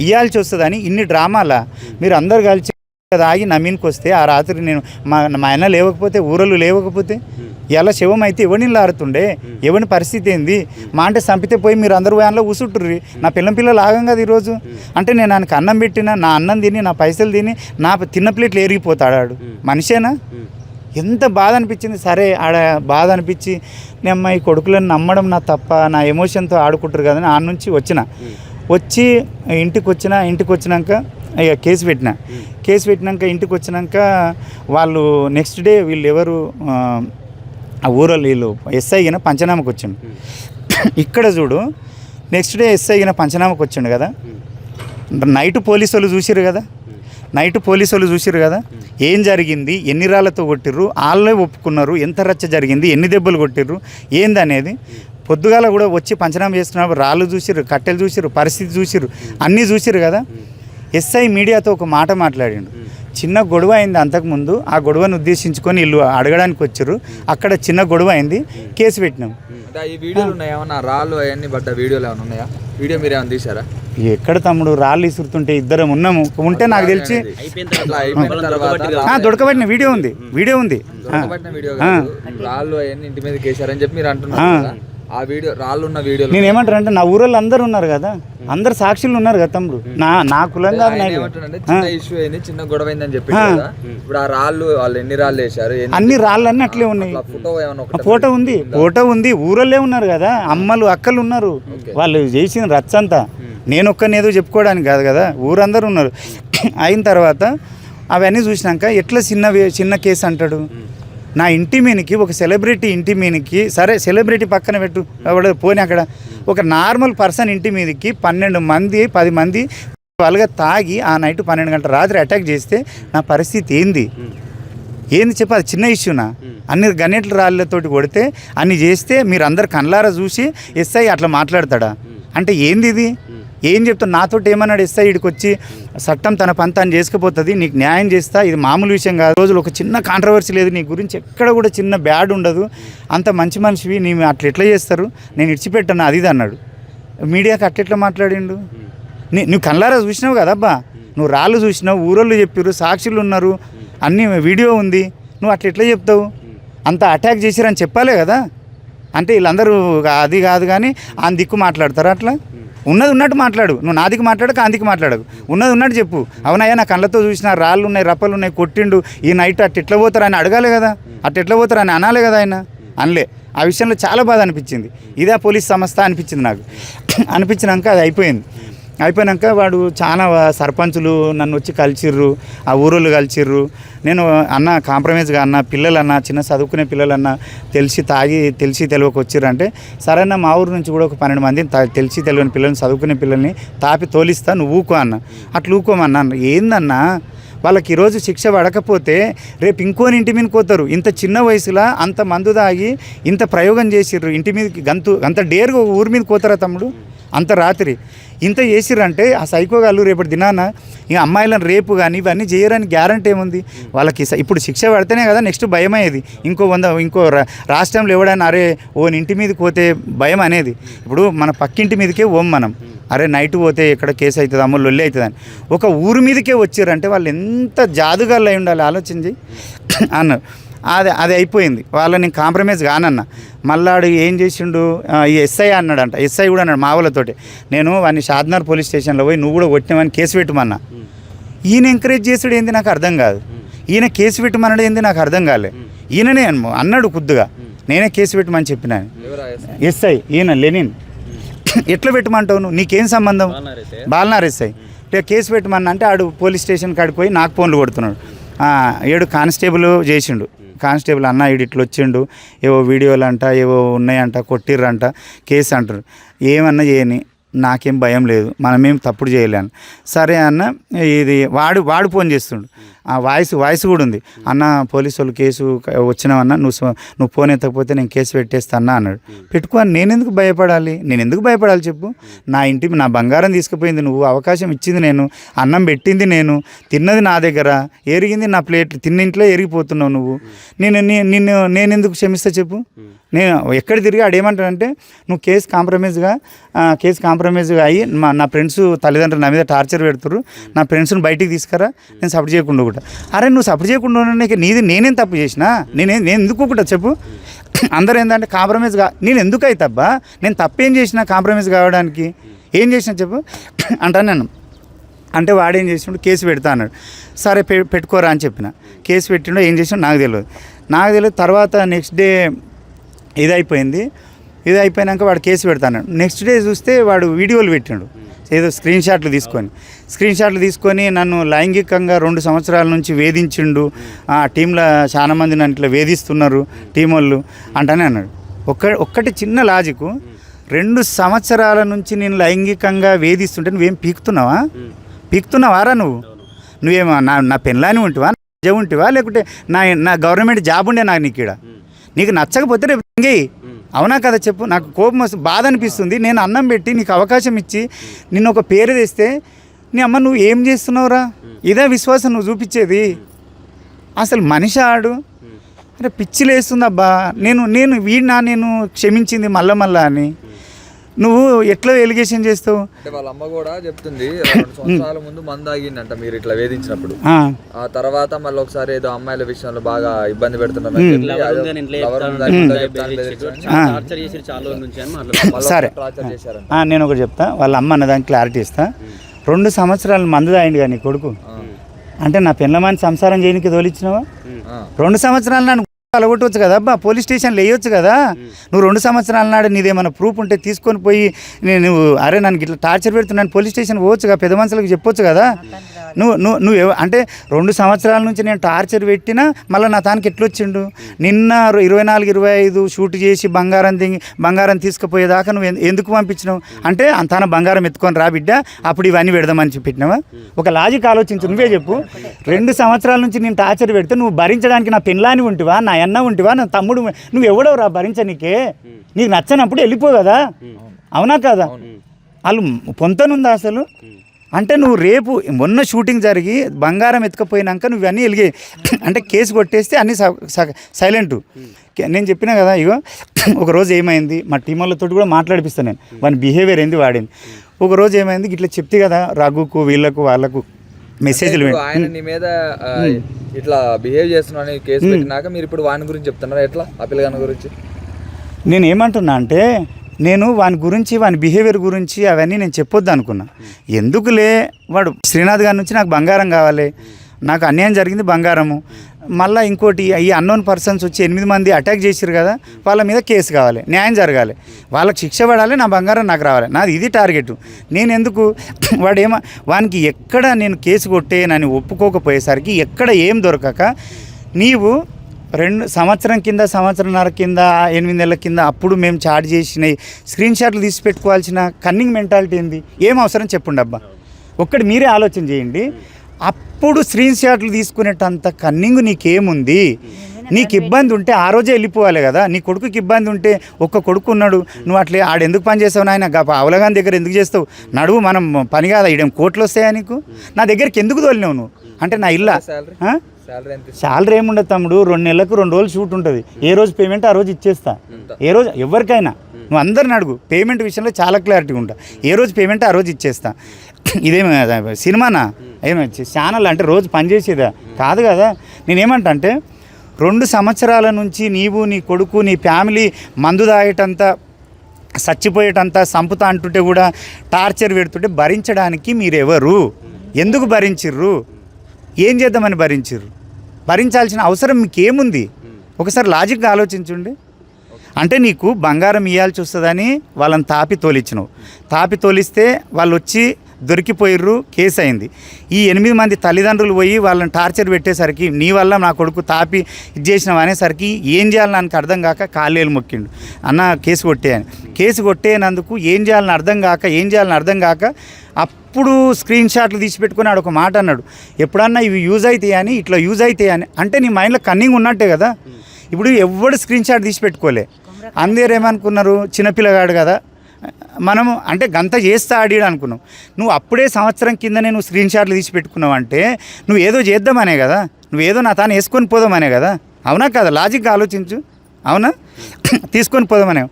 ఇవ్వాల్సి వస్తుందని ఇన్ని డ్రామాలా మీరు అందరు కలిసి ఆగి నమ్మీనికి వస్తే ఆ రాత్రి నేను మా ఆయన లేవకపోతే ఊరలు లేవకపోతే ఎలా శవం అయితే ఎవరిని ఆడుతుండే? ఎవరి పరిస్థితి ఏంది? మా అంటే చంపితే పోయి మీరు అందరూ వ్యాన్లో కూసుంటుర్రి. నా పిల్లలు ఆగం కదా ఈరోజు. అంటే నేను ఆయనకు అన్నం పెట్టినా, నా అన్నం తిని, నా పైసలు తిని, నా తిన్న ప్లేట్లు ఏరిగిపోతాడు మనిషేనా? ఎంత బాధ అనిపించింది. సరే ఆడ బాధ అనిపించి నేను అమ్మాయి కొడుకులను నమ్మడం నా తప్ప, నా ఎమోషన్తో ఆడుకుంటారు కదా అని ఆ నుంచి వచ్చి ఇంటికి వచ్చినాక ఇక కేసు పెట్టినాక ఇంటికి వచ్చినాక వాళ్ళు నెక్స్ట్ డే వీళ్ళు ఎవరు ఆ ఊరోళ్ళు వీళ్ళు ఎస్ఐ గిన పంచనామకు వచ్చిండు. ఇక్కడ చూడు, నెక్స్ట్ డే ఎస్ఐ గిన పంచనామకు వచ్చిండు కదా, నైట్ పోలీసు వాళ్ళు చూసిర్రు కదా ఏం జరిగింది, ఎన్ని రాళ్ళతో కొట్టిర్రు, వాళ్ళే ఒప్పుకున్నారు, ఎంత రచ్చ జరిగింది, ఎన్ని దెబ్బలు కొట్టిర్రు ఏందనేది. పొద్దుగాల కూడా వచ్చి పంచనామా చేస్తున్నప్పుడు రాళ్ళు చూసిర్రు, కట్టెలు చూసిర్రు, పరిస్థితి చూసిర్రు, అన్నీ చూసిర్రు కదా. ఎస్ఐ మీడియాతో ఒక మాట మాట్లాడిండు. చిన్న గొడవ అయింది అంతకుముందు, ఆ గొడవను ఉద్దేశించుకొని వీళ్ళు అడగడానికి వచ్చారు, అక్కడ చిన్న గొడవ అయింది, కేసు పెట్టినాం. ఈ వీడియోలు ఉన్నాయా ఏమన్నా? రాళ్ళు అవన్నీ పడ్డ వీడియోలు ఏమైనా ఉన్నాయా? వీడియో మీరు ఏమైనా తీసారా? ఎక్కడ తమ్ముడు, రాళ్ళు ఇసురుతుంటే ఇద్దరం ఉన్నాము, ఉంటే నాకు తెలిసి దొడకబట్టిన వీడియో ఉంది. దొరకబట్టిన వీడియో రాళ్ళు అవన్నీ ఇంటి మీద కేసారని చెప్పి మీరు అంటున్నారు. ఆ వీడియో రాళ్ళు ఉన్న వీడియో నేను ఏమంటారు అంటే నా ఊరోళ్ళు అందరు ఉన్నారు కదా, అందరు సాక్షులు ఉన్నారు కదా తమ్ముడు, నా కులం కాదు. చిన్న ఇష్యూ అయింది, చిన్న గొడవ అయిందని చెప్పి ఇప్పుడు ఆ రాళ్ళు వాళ్ళు ఎన్ని రాళ్ళు వేశారు? అన్ని రాళ్ళు అన్నీ అట్లే ఉన్నాయి. ఫోటో ఉంది. ఊరోళ్ళే ఉన్నారు కదా, అమ్మలు అక్కలు ఉన్నారు, వాళ్ళు చేసిన రచ్చంతా. నేను ఒక్కని ఏదో చెప్పుకోవడానికి కాదు కదా, ఊరందరూ ఉన్నారు. అయిన తర్వాత అవన్నీ చూసినాక ఎట్లా చిన్న కేసు అంటాడు? నా ఇంటి మీదకి ఒక సెలబ్రిటీ ఇంటి మీదకి, సరే సెలబ్రిటీ పక్కన పెట్టు పోనీ, అక్కడ ఒక నార్మల్ పర్సన్ ఇంటి మీదకి 12 మంది 10 మంది వాళ్ళగా తాగి ఆ నైట్ 12 గంటల రాత్రి అటాక్ చేస్తే నా పరిస్థితి ఏంది చెప్పి? అది చిన్న ఇష్యూనా? అన్ని గణేట్ల రాళ్ళతోటి కొడితే అన్ని చేస్తే మీరు అందరు కళ్ళారా చూసి ఎస్ఐ అట్లా మాట్లాడతాడా? అంటే ఏంది ఇది? ఏం చెప్తాను? నాతో ఏమన్నాడు ఎస్ఐ, ఇడికి వచ్చి చట్టం తన పని తాను చేసుకుపోతుంది, నీకు న్యాయం చేస్తా, ఇది మామూలు విషయం కాదు, రోజులు ఒక చిన్న కాంట్రవర్సీ లేదు, నీ గురించి ఎక్కడ కూడా చిన్న బ్యాడ్ ఉండదు, అంత మంచి మనిషివి, నేను అట్లా ఎట్లా చేస్తారు, నేను ఇడిచిపెట్టాను అది ఇది అన్నాడు. మీడియాకి అట్లెట్లా మాట్లాడిండు? నువ్వు కళ్ళారా చూసినావు కదబ్బా, నువ్వు రాళ్ళు చూసినావు, ఊరోళ్ళు చెప్పారు, సాక్షులు ఉన్నారు, అన్ని వీడియో ఉంది, నువ్వు అట్లా ఎట్లా చెప్తావు? అంత అటాక్ చేసిరని చెప్పాలే కదా. అంటే వీళ్ళందరూ అది కాదు కానీ ఆ దిక్కు మాట్లాడతారు. అట్లా ఉన్నది ఉన్నట్టు మాట్లాడు, నువ్వు నా దిక్కు మాట్లాడక ఆ దిక్కు మాట్లాడకు, ఉన్నది ఉన్నట్టు చెప్పు. అవునయ్యా నా కళ్ళతో చూసిన రాళ్ళు ఉన్నాయి, రప్పలు ఉన్నాయి, కొట్టిండు, ఈ నైట్ అట్ట ఎట్లా పోతారు ఆయన అడగాలి కదా, అట్ట ఎట్లా పోతారు అని అనాలి కదా. ఆయన అనలే. ఆ విషయంలో చాలా బాధ అనిపించింది. ఇదే పోలీస్ సంస్థ అనిపించింది నాకు. అనిపించినాక అది అయిపోయినాక వాడు చాలా సర్పంచులు నన్ను వచ్చి కలిసిర్రు, ఆ ఊరోళ్ళు కలిసిర్రు. నేను అన్న కాంప్రమైజ్గా అన్న పిల్లలన్నా, చిన్న చదువుకునే పిల్లలన్నా తెలిసి తెలియక వచ్చిర్రంటే, సరే అన్న మా ఊరు నుంచి కూడా ఒక 12 మందిని తెలిసి తెలియని పిల్లల్ని, చదువుకునే పిల్లల్ని తాపి తోలిస్తా, నువ్వు ఊకో అన్న. అట్లా ఊకోమన్నా. ఏందన్నా వాళ్ళకి ఈరోజు శిక్ష పడకపోతే రేపు ఇంకోని ఇంటి మీదకి పోతారు. ఇంత చిన్న వయసులో అంత మందు తాగి ఇంత ప్రయోగం చేసిర్రు, ఇంటి మీదకి అంత డేర్గా ఊరి మీదకి పోతారా తమ్ముడు? అంత రాత్రి ఇంత చేసిర్రంటే ఆ సైకోగాళ్ళు రేపటి దినాన ఇక అమ్మాయిలను రేపు కానీ ఇవన్నీ చేయరని గ్యారంటీ ఏముంది వాళ్ళకి? ఇప్పుడు శిక్ష పడితేనే కదా నెక్స్ట్ భయం అయ్యేది. ఇంకో రాష్ట్రంలో ఎవడైనా అరే ఇంటి మీదకి పోతే భయం అనేది. ఇప్పుడు మన పక్కింటి మీదకే మనం అరే నైట్ పోతే ఎక్కడ కేసు అవుతుంది, అమ్మ లొల్లి అవుతుందని. ఒక ఊరి మీదకే వచ్చారంటే వాళ్ళు ఎంత జాదుగాళ్ళు అయి ఉండాలి ఆలోచించి అన్నారు. అది అయిపోయింది. వాళ్ళని నేను కాంప్రమైజ్ కానన్నా. మళ్ళాడు ఏం చేసిండు, ఈ ఎస్ఐ అన్నాడంట. ఎస్ఐ కూడా అన్నాడు మా వాళ్ళతోటి, నేను వాడిని షాద్నగర్ పోలీస్ స్టేషన్లో పోయి నువ్వు కూడా కొట్టినావని కేసు పెట్టమన్నా. ఈయన ఎంకరేజ్ చేసాడు ఏంది నాకు అర్థం కాదు. ఈయన కేసు పెట్టమన్నాడు ఏంది నాకు అర్థం కాలే. ఈయననే అన్నాడు కొద్దిగా, నేనే కేసు పెట్టమని చెప్పినాను. ఎస్ఐ ఈయన లెనిన్. ఎట్లా పెట్టమంటావు నువ్వు, నీకేం సంబంధం? బాలనార్ ఎస్ఐ కేసు పెట్టమన్నా అంటే ఆడు పోలీస్ స్టేషన్ కాడికి పోయి నాకు ఫోన్లు కొడుతున్నాడు. ఏడు కానిస్టేబుల్ చేసిండు. కానిస్టేబుల్ అన్న ఈడు ఇట్లా వచ్చిండు, ఏవో వీడియోలు అంట ఏవో ఉన్నాయంట, కొట్టిర్రంట, కేసు అంటారు. ఏమన్నా చేయని, నాకేం భయం లేదు, మనమేం తప్పుడు చేయలేను. సరే అన్న, ఇది వాడు ఫోన్ చేస్తుండు. ఆ వాయిస్ కూడా ఉంది. అన్న పోలీసు వాళ్ళు కేసు వచ్చినావన్నా, నువ్వు ఫోన్ ఎత్తకపోతే నేను కేసు పెట్టేస్తాను అన్నాడు. పెట్టుకో, నేను ఎందుకు భయపడాలి చెప్పు. నా బంగారం తీసుకుపోయింది నువ్వు, అవకాశం ఇచ్చింది నేను, అన్నం పెట్టింది నేను, తిన్నది నా దగ్గర, ఎరిగింది నా ప్లేట్, తిన్నింట్లో ఎరిగిపోతున్నావు నువ్వు. నేను ఎందుకు క్షమిస్తా చెప్పు. నేను ఎక్కడ తిరిగి ఆడేమంటాడంటే, నువ్వు కేసు కాంప్రమైజ్గా అయ్యి నా ఫ్రెండ్స్ తల్లిదండ్రులు నా మీద టార్చర్ పెడుతున్నారు, నా ఫ్రెండ్స్ని బయటికి తీసుకురా, నేను సపోర్ట్ చేయకుండా ఒకట. అరే నువ్వు సపోర్ట్ చేయకుండా నేనేం తప్పు చేసినా, నేను ఎందుకు ఒకట చెప్పు. అందరూ ఏంటంటే కాంప్రమైజ్గా, నేను ఎందుకు అవుతాబ్బా, నేను తప్పేం చేసినా కాంప్రమైజ్ కావడానికి, ఏం చేసినా చెప్పు అంటాను నేను. అంటే వాడేం చేసిండు, కేసు పెడతా అన్నాడు. సరే పెట్టుకోరా అని చెప్పిన. కేసు పెట్టిండో ఏం చేసినా నాకు తెలియదు. తర్వాత నెక్స్ట్ డే ఇది అయిపోయినాక వాడు కేసు పెడతాడు. నెక్స్ట్ డే చూస్తే వాడు వీడియోలు పెట్టాడు, ఏదో స్క్రీన్ షాట్లు తీసుకొని నన్ను లైంగికంగా 2 సంవత్సరాల నుంచి వేధించిండు, ఆ టీంలో చాలా మంది నన్ను ఇట్లా వేధిస్తున్నారు టీం వాళ్ళు అంటానే అన్నాడు. ఒక్కటి చిన్న లాజిక్, 2 సంవత్సరాల నుంచి నేను లైంగికంగా వేధిస్తుంటే నువ్వేం పీకుతున్నావారా నువ్వేమో నా పెళ్ళాని ఉంటివా, ఉంటివా, లేకుంటే నా గవర్నమెంట్ జాబ్ ఉండే నాకు నీకు నీకు నచ్చకపోతే రేపు ఇంకేయి, అవునా కదా చెప్పు. నాకు కోపం వస్తుంది, బాధ అనిపిస్తుంది. నేను అన్నం పెట్టి నీకు అవకాశం ఇచ్చి నిన్ను ఒక పేరు తెస్తే నీ అమ్మ నువ్వు ఏం చేస్తున్నావురా, ఇదే విశ్వాసం నువ్వు చూపించేది. అసలు మనిషి ఆడు, అరే పిచ్చిలేస్తుందబ్బా. నేను క్షమించింది మళ్ళా అని నువ్వు ఎట్లా ఎలిగేషన్ చేస్తావు. అంటే వాళ్ళ అమ్మ కూడా చెప్తుంది 2 సంవత్సరాల ముందు మందు ఆగిందంట మీరు ఇట్లా వేధించినప్పుడు. ఆ తర్వాత మళ్ళీ ఒకసారి ఏదో అమ్మాయిల విషయంలో బాగా ఇబ్బంది పెడుతున్నారు. సరే నేను ఒకటి చెప్తా, వాళ్ళ అమ్మ అన్నదానికి క్లారిటీ ఇస్తా. 2 సంవత్సరాలు మందు తాగిండు కానీ కొడుకు, అంటే నా పిల్లమాని సంసారం చేయడానికి తోలిచ్చినావా? 2 సంవత్సరాలు నన్ను అలగొట్టవచ్చు కదా అబ్బా, పోలీస్ స్టేషన్లో వేయొచ్చు కదా. నువ్వు 2 సంవత్సరాల నాడు నీదేమైనా ప్రూఫ్ ఉంటే తీసుకొని పోయి నువ్వు అరే నన్ను ఇట్లా టార్చర్ పెడుతున్నాను పోలీస్ స్టేషన్ పోవచ్చు కదా, పెద్ద మనుషులకు చెప్పొచ్చు కదా. నువ్వు అంటే 2 సంవత్సరాల నుంచి నేను టార్చర్ పెట్టినా మళ్ళీ నా తానికి ఎట్లొచ్చిండు. నిన్న 24-25 షూట్ చేసి బంగారం తీసుకుపోయేదాకా నువ్వు ఎందుకు పంపించినావు? అంటే అంతాన బంగారం ఎత్తుకొని రా బిడ్డ, అప్పుడు ఇవన్నీ పెడదామని పెట్టినావా? ఒక లాజిక్ ఆలోచించు, నువ్వే చెప్పు. 2 సంవత్సరాల నుంచి నేను టార్చర్ పెడితే నువ్వు భరించడానికి నా పెళ్ళాని ఉంటివా, నా అన్న ఉంటివా, నా తమ్ముడు, నువ్వు ఎవడో రా భరించనీకే. నీకు నచ్చనప్పుడు వెళ్ళిపో కదా, అవునా కదా? వాళ్ళు పొంతనుందా అసలు? అంటే నువ్వు రేపు మొన్న షూటింగ్ జరిగి బంగారం ఎత్తుకపోయినాక నువ్వు అన్నీ వెలిగే అంటే కేసు కొట్టేస్తే అన్నీ సైలెంట్. నేను చెప్పినా కదా, ఇగో ఒకరోజు ఏమైంది, మా టీం వాళ్ళతో కూడా మాట్లాడిపిస్తాను నేను, వాని బిహేవియర్ ఏంది వాడింది. ఒకరోజు ఏమైంది ఇట్లా చెప్తే కదా, రఘుకు వీళ్ళకు వాళ్ళకు మెసేజ్లు ఆయన నీ మీద ఇట్లా బిహేవ్ చేస్తున్నాను కేసు పెట్టినాక మీరు ఇప్పుడు వాని గురించి చెప్తున్నారా? ఎట్లా ఆ పిల్లగాని గురించి నేను ఏమంటున్నా అంటే, నేను వాని బిహేవియర్ గురించి అవన్నీ నేను చెప్పొద్దు అనుకున్నా. ఎందుకులే, వాడు శ్రీనాథ్ గారి నుంచి నాకు బంగారం కావాలి, నాకు అన్యాయం జరిగింది బంగారము, మళ్ళీ ఇంకోటి ఈ అన్నోన్ పర్సన్స్ వచ్చి 8 మంది అటాక్ చేసారు కదా, వాళ్ళ మీద కేసు కావాలి, న్యాయం జరగాలి, వాళ్ళకి శిక్ష పడాలి, నా బంగారం నాకు రావాలి, నాది ఇది టార్గెట్. నేను ఎందుకు వానికి ఎక్కడ నేను కేసు కొట్టే నన్ను ఒప్పుకోకపోయేసరికి ఎక్కడ ఏం దొరకక నీవు 2 సంవత్సరంన్నర కింద 8 నెలల కింద అప్పుడు మేము చాట్ చేసినాయి స్క్రీన్ షాట్లు తీసి పెట్టుకోవాల్సిన కన్నింగ్ మెంటాలిటీ ఏంది? ఏం అవసరం చెప్పండి అబ్బా, ఒక్కటి మీరే ఆలోచన చేయండి. అప్పుడు స్క్రీన్ షాట్లు తీసుకునేటంత కన్నింగ్ నీకేముంది? నీకు ఇబ్బంది ఉంటే ఆ రోజే వెళ్ళిపోవాలి కదా. నీ కొడుకుకి ఇబ్బంది ఉంటే, ఒక్క కొడుకు ఉన్నాడు, నువ్వు అట్లే ఆడెందుకు పని చేస్తావు నాయన, అవలగాని దగ్గర ఎందుకు చేస్తావు, నడువు మనం పని కాదా, ఈడేం కోట్లు వస్తాయా నీకు, నా దగ్గరికి ఎందుకు తోలినావు నువ్వు అంటే నా ఇల్లా? శాలరీ ఏముండదు తమ్ముడు, 2 నెలలకు 2 రోజులు షూట్ ఉంటుంది, ఏ రోజు పేమెంట్ ఆ రోజు ఇచ్చేస్తా. ఏ రోజు ఎవరికైనా నువ్వు అందరిని అడుగు, పేమెంట్ విషయంలో చాలా క్లారిటీగా ఉంటా, ఏ రోజు పేమెంట్ ఆ రోజు ఇచ్చేస్తా. ఇదేమి సినిమానా, ఏమి ఛానల్ అంటే రోజు పనిచేసేదా కాదు కదా. నేనేమంటా అంటే 2 సంవత్సరాల నుంచి నీవు నీ కొడుకు నీ ఫ్యామిలీ మందు తాగేటంత చచ్చిపోయేటంత సంపుతా అంటుంటే కూడా టార్చర్ పెడుతుంటే భరించడానికి మీరెవరు? ఎందుకు భరించిర్రు? ఏం చేద్దామని భరించిర్రు? భరించాల్సిన అవసరం మీకేముంది? ఒకసారి లాజిక్గా ఆలోచించండి. అంటే నీకు బంగారం ఇవ్వాల్సి వస్తుందని వాళ్ళని తాపి తోలిచ్చినావు. తాపి తోలిస్తే వాళ్ళు వచ్చి దొరికిపోయిర్రు, కేసు అయింది. ఈ 8 మంది తల్లిదండ్రులు పోయి వాళ్ళని టార్చర్ పెట్టేసరికి నీ వల్ల నా కొడుకు తాపి ఇది చేసినావు అనేసరికి ఏం చేయాలని నాకు అర్థం కాక కాళ్ళేలు మొక్కిండు, అన్న కేసు కొట్టేయని. కేసు కొట్టేనందుకు ఏం చేయాలని అర్థం కాక అప్పుడు స్క్రీన్ షాట్లు తీసి పెట్టుకుని ఆడు ఒక మాట అన్నాడు, ఎప్పుడన్నా ఇవి యూజ్ అవుతాయని, ఇట్లా యూజ్ అవుతాయని. అంటే నీ మైండ్లో కన్నింగ్ ఉన్నట్టే కదా. ఇప్పుడు ఎవడు స్క్రీన్ షాట్ తీసి పెట్టుకోలే, అందరు ఏమనుకున్నారు, చిన్నపిల్లగాడు కదా మనము అంటే గంత చేస్తా ఆడిడు అనుకున్నావు. నువ్వు అప్పుడే సంవత్సరం కిందనే నువ్వు స్క్రీన్ షాట్లు తీసి పెట్టుకున్నావు అంటే నువ్వు ఏదో చేద్దామనే కదా, నువ్వేదో నా తాను వేసుకొని పోదామనే కదా. అవునా కదా? లాజిక్గా ఆలోచించు. అవునా? తీసుకొని పోదామనే.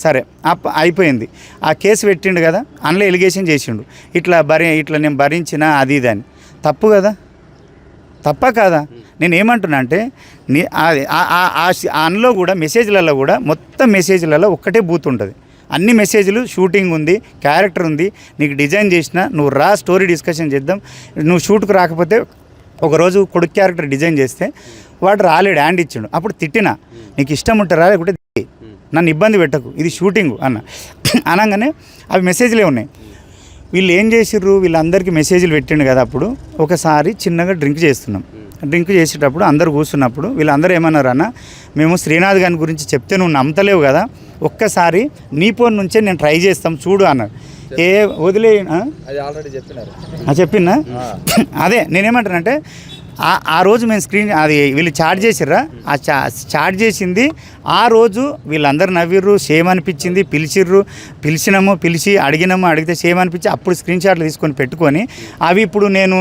సరే అయిపోయింది. ఆ కేసు పెట్టిండు కదా, అందులో ఎలిగేషన్ చేసిండు, ఇట్లా నేను భరించిన అది ఇది అని. తప్పు కదా? తప్ప కాదా? నేను ఏమంటున్నా అంటే అందులో కూడా మెసేజ్లలో కూడా మొత్తం మెసేజ్లలో ఒక్కటే బూత్ ఉంటుంది. అన్ని మెసేజ్లు షూటింగ్ ఉంది, క్యారెక్టర్ ఉంది, నీకు డిజైన్ చేసిన నువ్వు రా, స్టోరీ డిస్కషన్ చేద్దాం. నువ్వు షూట్కు రాకపోతే ఒకరోజు కొడుకు క్యారెక్టర్ డిజైన్ చేస్తే వాడు రాలేడు, హ్యాండ్ ఇచ్చిండు, అప్పుడు తిట్టినా, నీకు ఇష్టం ఉంటే రా, లేకుంటే నన్ను ఇబ్బంది పెట్టకు, ఇది షూటింగ్ అన్న అనగానే అవి మెసేజ్లే ఉన్నాయి. వీళ్ళు ఏం చేసిర్రు, వీళ్ళందరికీ మెసేజ్లు పెట్టిండు కదా. అప్పుడు ఒకసారి చిన్నగా డ్రింక్ చేసేటప్పుడు అందరు కూర్చున్నప్పుడు వీళ్ళందరూ ఏమన్నారు, అన్న మేము శ్రీనాథ్ గారి గురించి చెప్తే నువ్వు నమ్మతలేవు కదా, ఒక్కసారి నీ ఫోన్ నుంచే నేను ట్రై చేస్తాం చూడు అన్నారు. వదిలే చెప్పినా అదే నేనేమంటానంటే ఆ రోజు మేము స్క్రీన్ అది వీళ్ళు చాట్ చేసిర్రా, ఆ చాట్ చేసింది ఆ రోజు వీళ్ళందరూ నవ్విర్రు, సేమ్ అనిపించింది, పిలిచి అడిగితే సేమ్ అనిపించి అప్పుడు స్క్రీన్ షాట్లు తీసుకొని పెట్టుకొని అవి ఇప్పుడు నేను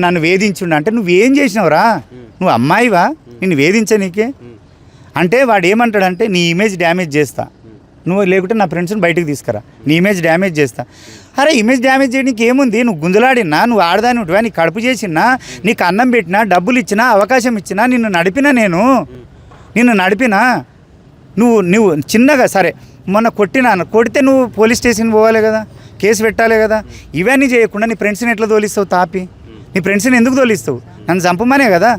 నన్ను వేధించుండ అంటే నువ్వేం చేసినావురా, నువ్వు అమ్మాయివా, నిన్ను వేధించనీకే అంటే వాడు ఏమంటాడంటే నీ ఇమేజ్ డ్యామేజ్ చేస్తా, నువ్వు లేకుంటే నా ఫ్రెండ్స్ని బయటకు తీసుకురా, నీ ఇమేజ్ డ్యామేజ్ చేస్తా. అరే ఇమేజ్ డ్యామేజ్ చేయడానికి ఏముంది, నువ్వు గుంజలాడినా, నువ్వు ఆడదాని ఉంటువా, నీకు కడుపు చేసినా, నీకు అన్నం పెట్టినా, డబ్బులు ఇచ్చినా, అవకాశం ఇచ్చినా, నిన్ను నడిపినా నువ్వు చిన్నగా సరే మొన్న కొడితే నువ్వు పోలీస్ స్టేషన్ పోవాలి కదా, కేసు పెట్టాలి కదా. ఇవన్నీ చేయకుండా నీ ఫ్రెండ్స్ని ఎట్లా తోలిస్తావు తాపి? నీ ఫ్రెండ్స్ని ఎందుకు తోలిస్తావు? నన్ను చంపమనే కదా,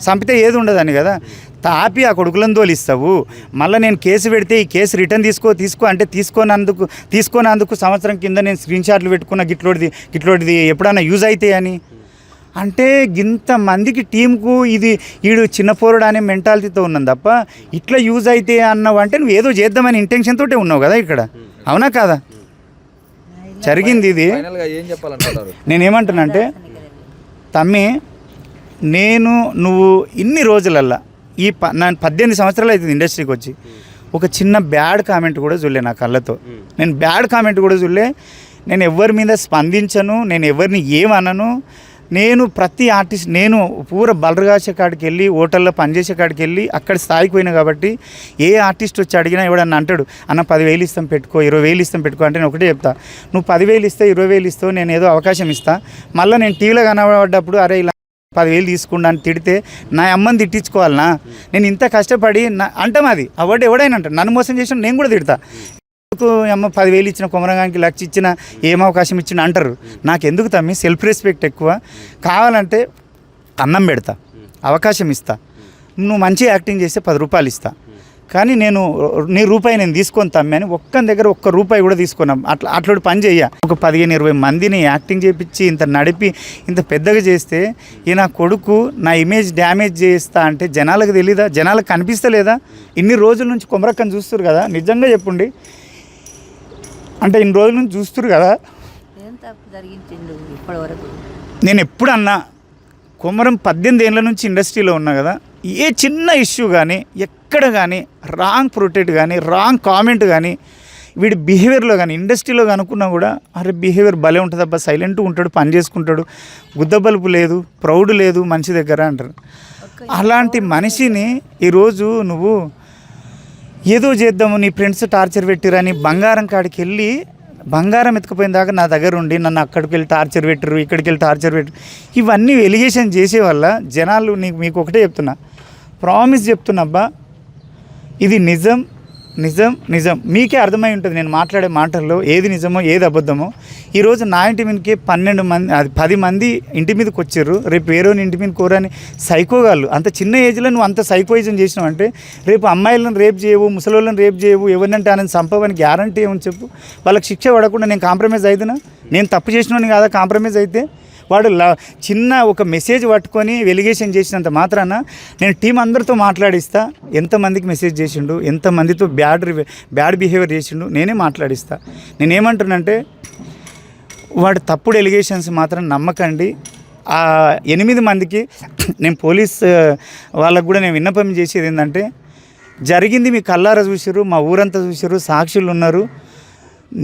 చంపితే ఏది ఉండదని కదా. తాపి ఆ కొడుకులను తోలిస్తావు. మళ్ళీ నేను కేసు పెడితే ఈ కేసు రిటర్న్ తీసుకో అంటే తీసుకోనందుకు సంవత్సరం కింద నేను స్క్రీన్ షాట్లు పెట్టుకున్న గిట్లోటిది ఎప్పుడన్నా యూజ్ అవుతాయి అని అంటే ఇంతమందికి టీంకు ఈడు చిన్న పోరుడు అనే మెంటాలిటీతో ఉన్నాను తప్ప ఇట్లా యూజ్ అయితే అన్నావు అంటే నువ్వు ఏదో చేద్దామని ఇంటెన్షన్ తోటే ఉన్నావు కదా ఇక్కడ. అవునా కాదా? జరిగింది ఇది. నేనేమంటున్నా అంటే తమ్మి, నువ్వు ఇన్ని రోజులల్లా నేను 18 సంవత్సరాలు అవుతుంది ఇండస్ట్రీకి వచ్చి, ఒక చిన్న బ్యాడ్ కామెంట్ కూడా చూడలే నా కళ్ళతో. నేను బ్యాడ్ కామెంట్ కూడా చూడలే. నేను ఎవరి మీద స్పందించను, నేను ఎవరిని ఏమనను. నేను ప్రతి ఆర్టిస్ట్ నేను పూర బలరగాసే కాడికి వెళ్ళి హోటల్లో పనిచేసే కాడికి వెళ్ళి అక్కడ స్థాయికి పోయినా కాబట్టి ఏ ఆర్టిస్ట్ వచ్చి అడిగినా ఎవడన్నా అంటాడు, అన్న 10,000 ఇస్తాం పెట్టుకో, 20,000 ఇస్తాం పెట్టుకో అంటే నేను ఒకటే చెప్తా, నువ్వు 10,000 ఇస్తే 20,000 ఇస్తావు, నేను ఏదో అవకాశం ఇస్తా. మళ్ళీ నేను టీవీలో కనబడ్డప్పుడు అరే ఇలా 10,000 తీసుకుండా అని తిడితే నా అమ్మని తిట్టించుకోవాలనా? నేను ఇంత కష్టపడి అంటాం అది అవార్డు ఎవడైనా అంటాడు, నన్ను మోసం చేసిన నేను కూడా తిడతా. అమ్మ 10,000 ఇచ్చిన, కొమరంగానికి 1,00,000 ఇచ్చిన, ఏం అవకాశం ఇచ్చిన అంటారు. నాకెందుకు తమ్మి, సెల్ఫ్ రెస్పెక్ట్ ఎక్కువ. కావాలంటే అన్నం పెడతా, అవకాశం ఇస్తా, నువ్వు మంచి యాక్టింగ్ చేస్తే 10 రూపాయలు ఇస్తా, కానీ నీ రూపాయి నేను తీసుకొని తమ్మి అని ఒక్కని దగ్గర ఒక్క రూపాయి కూడా తీసుకున్నాం. అట్లాంటి పని చెయ్య. ఒక 15-20 మందిని యాక్టింగ్ చేయించి ఇంత నడిపి ఇంత పెద్దగా చేస్తే ఈ నా కొడుకు నా ఇమేజ్ డ్యామేజ్ చేస్తా అంటే జనాలకు తెలీదా? జనాలకు కనిపిస్తలేదా? ఇన్ని రోజుల నుంచి కొమరక్కని చూస్తారు కదా, నిజంగా చెప్పండి, అంటే ఇన్ని రోజుల నుంచి చూస్తారు కదా. నేను ఎప్పుడు అన్నా కొమరం 18 ఏళ్ళ నుంచి ఇండస్ట్రీలో ఉన్నా కదా, ఏ చిన్న ఇష్యూ కానీ ఎక్కడ కానీ రాంగ్ ప్రొటెక్ట్ కానీ రాంగ్ కామెంట్ కానీ వీడి బిహేవియర్లో కానీ ఇండస్ట్రీలో కనుక్కున్నా కూడా అరే బిహేవియర్ భలే ఉంటుంది అబ్బా, సైలెంట్గా ఉంటాడు, పని చేసుకుంటాడు, గుద్దబలుపు లేదు, ప్రౌడ్ లేదు మనిషి దగ్గర అంటారు. అలాంటి మనిషిని ఈరోజు నువ్వు ఏదో చేద్దాము, నీ ఫ్రెండ్స్ టార్చర్ పెట్టిరని బంగారం కాడికి వెళ్ళి బంగారం ఎత్తుకుపోయిన దాకా నా దగ్గర ఉండి నన్ను అక్కడికి వెళ్ళి టార్చర్ పెట్టరు, ఇక్కడికి వెళ్ళి టార్చర్ పెట్టరు, ఇవన్నీ ఎలిగేషన్ చేసే వల్ల జనాలు మీకు ఒకటే చెప్తున్నా, ప్రామిస్ చెప్తున్నబ్బా, ఇది నిజం నిజం నిజం. మీకే అర్థమై ఉంటుంది నేను మాట్లాడే మాటల్లో ఏది నిజమో ఏది అబద్ధమో. ఈరోజు నా ఇంటి మీదకి 12 మంది, అది 10 మంది ఇంటి మీదకి వచ్చారు. రేపు వేరే ఇంటి మీద కోరని సైకోగాళ్ళు. అంత చిన్న ఏజ్లో నువ్వు అంత సైకోయిజం చేసినావు అంటే రేపు అమ్మాయిలను రేపు చేయవు, ముసలోళ్ళని రేపు చేయవు, ఎవరినంటే ఆయన సంపవని గ్యారంటీ ఏమని చెప్పు. వాళ్ళకి శిక్ష పడకుండా నేను కాంప్రమైజ్ అవుతున్నా? నేను తప్పు చేసినోని కాదా కాంప్రమైజ్ అయితే? వాడు చిన్న ఒక మెసేజ్ పట్టుకొని వెలిగేషన్ చేసినంత మాత్రాన నేను టీం అందరితో మాట్లాడిస్తా. ఎంతమందికి మెసేజ్ చేసిండు, ఎంతమందితో బ్యాడ్ బిహేవియర్ చేసిండు నేనే మాట్లాడిస్తా. నేనేమంటున్నానంటే వాడు తప్పుడు ఎలిగేషన్స్ మాత్రం నమ్మకండి. ఆ 8 మందికి నేను పోలీస్ వాళ్ళకు కూడా నేను విన్నపం చేసేది ఏంటంటే, జరిగింది మీ కళ్ళారా చూసారు, మా ఊరంతా చూసారు, సాక్షులు ఉన్నారు,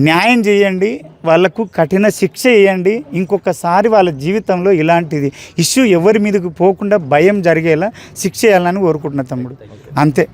న్యాయం చేయండి, వాళ్ళకు కఠిన శిక్ష వేయండి. ఇంకొకసారి వాళ్ళ జీవితంలో ఇలాంటిది ఇష్యూ ఎవరి మీదకి పోకుండా భయం జరిగేలా శిక్ష వేయాలని కోరుకుంటున్నా తమ్ముడు. అంతే.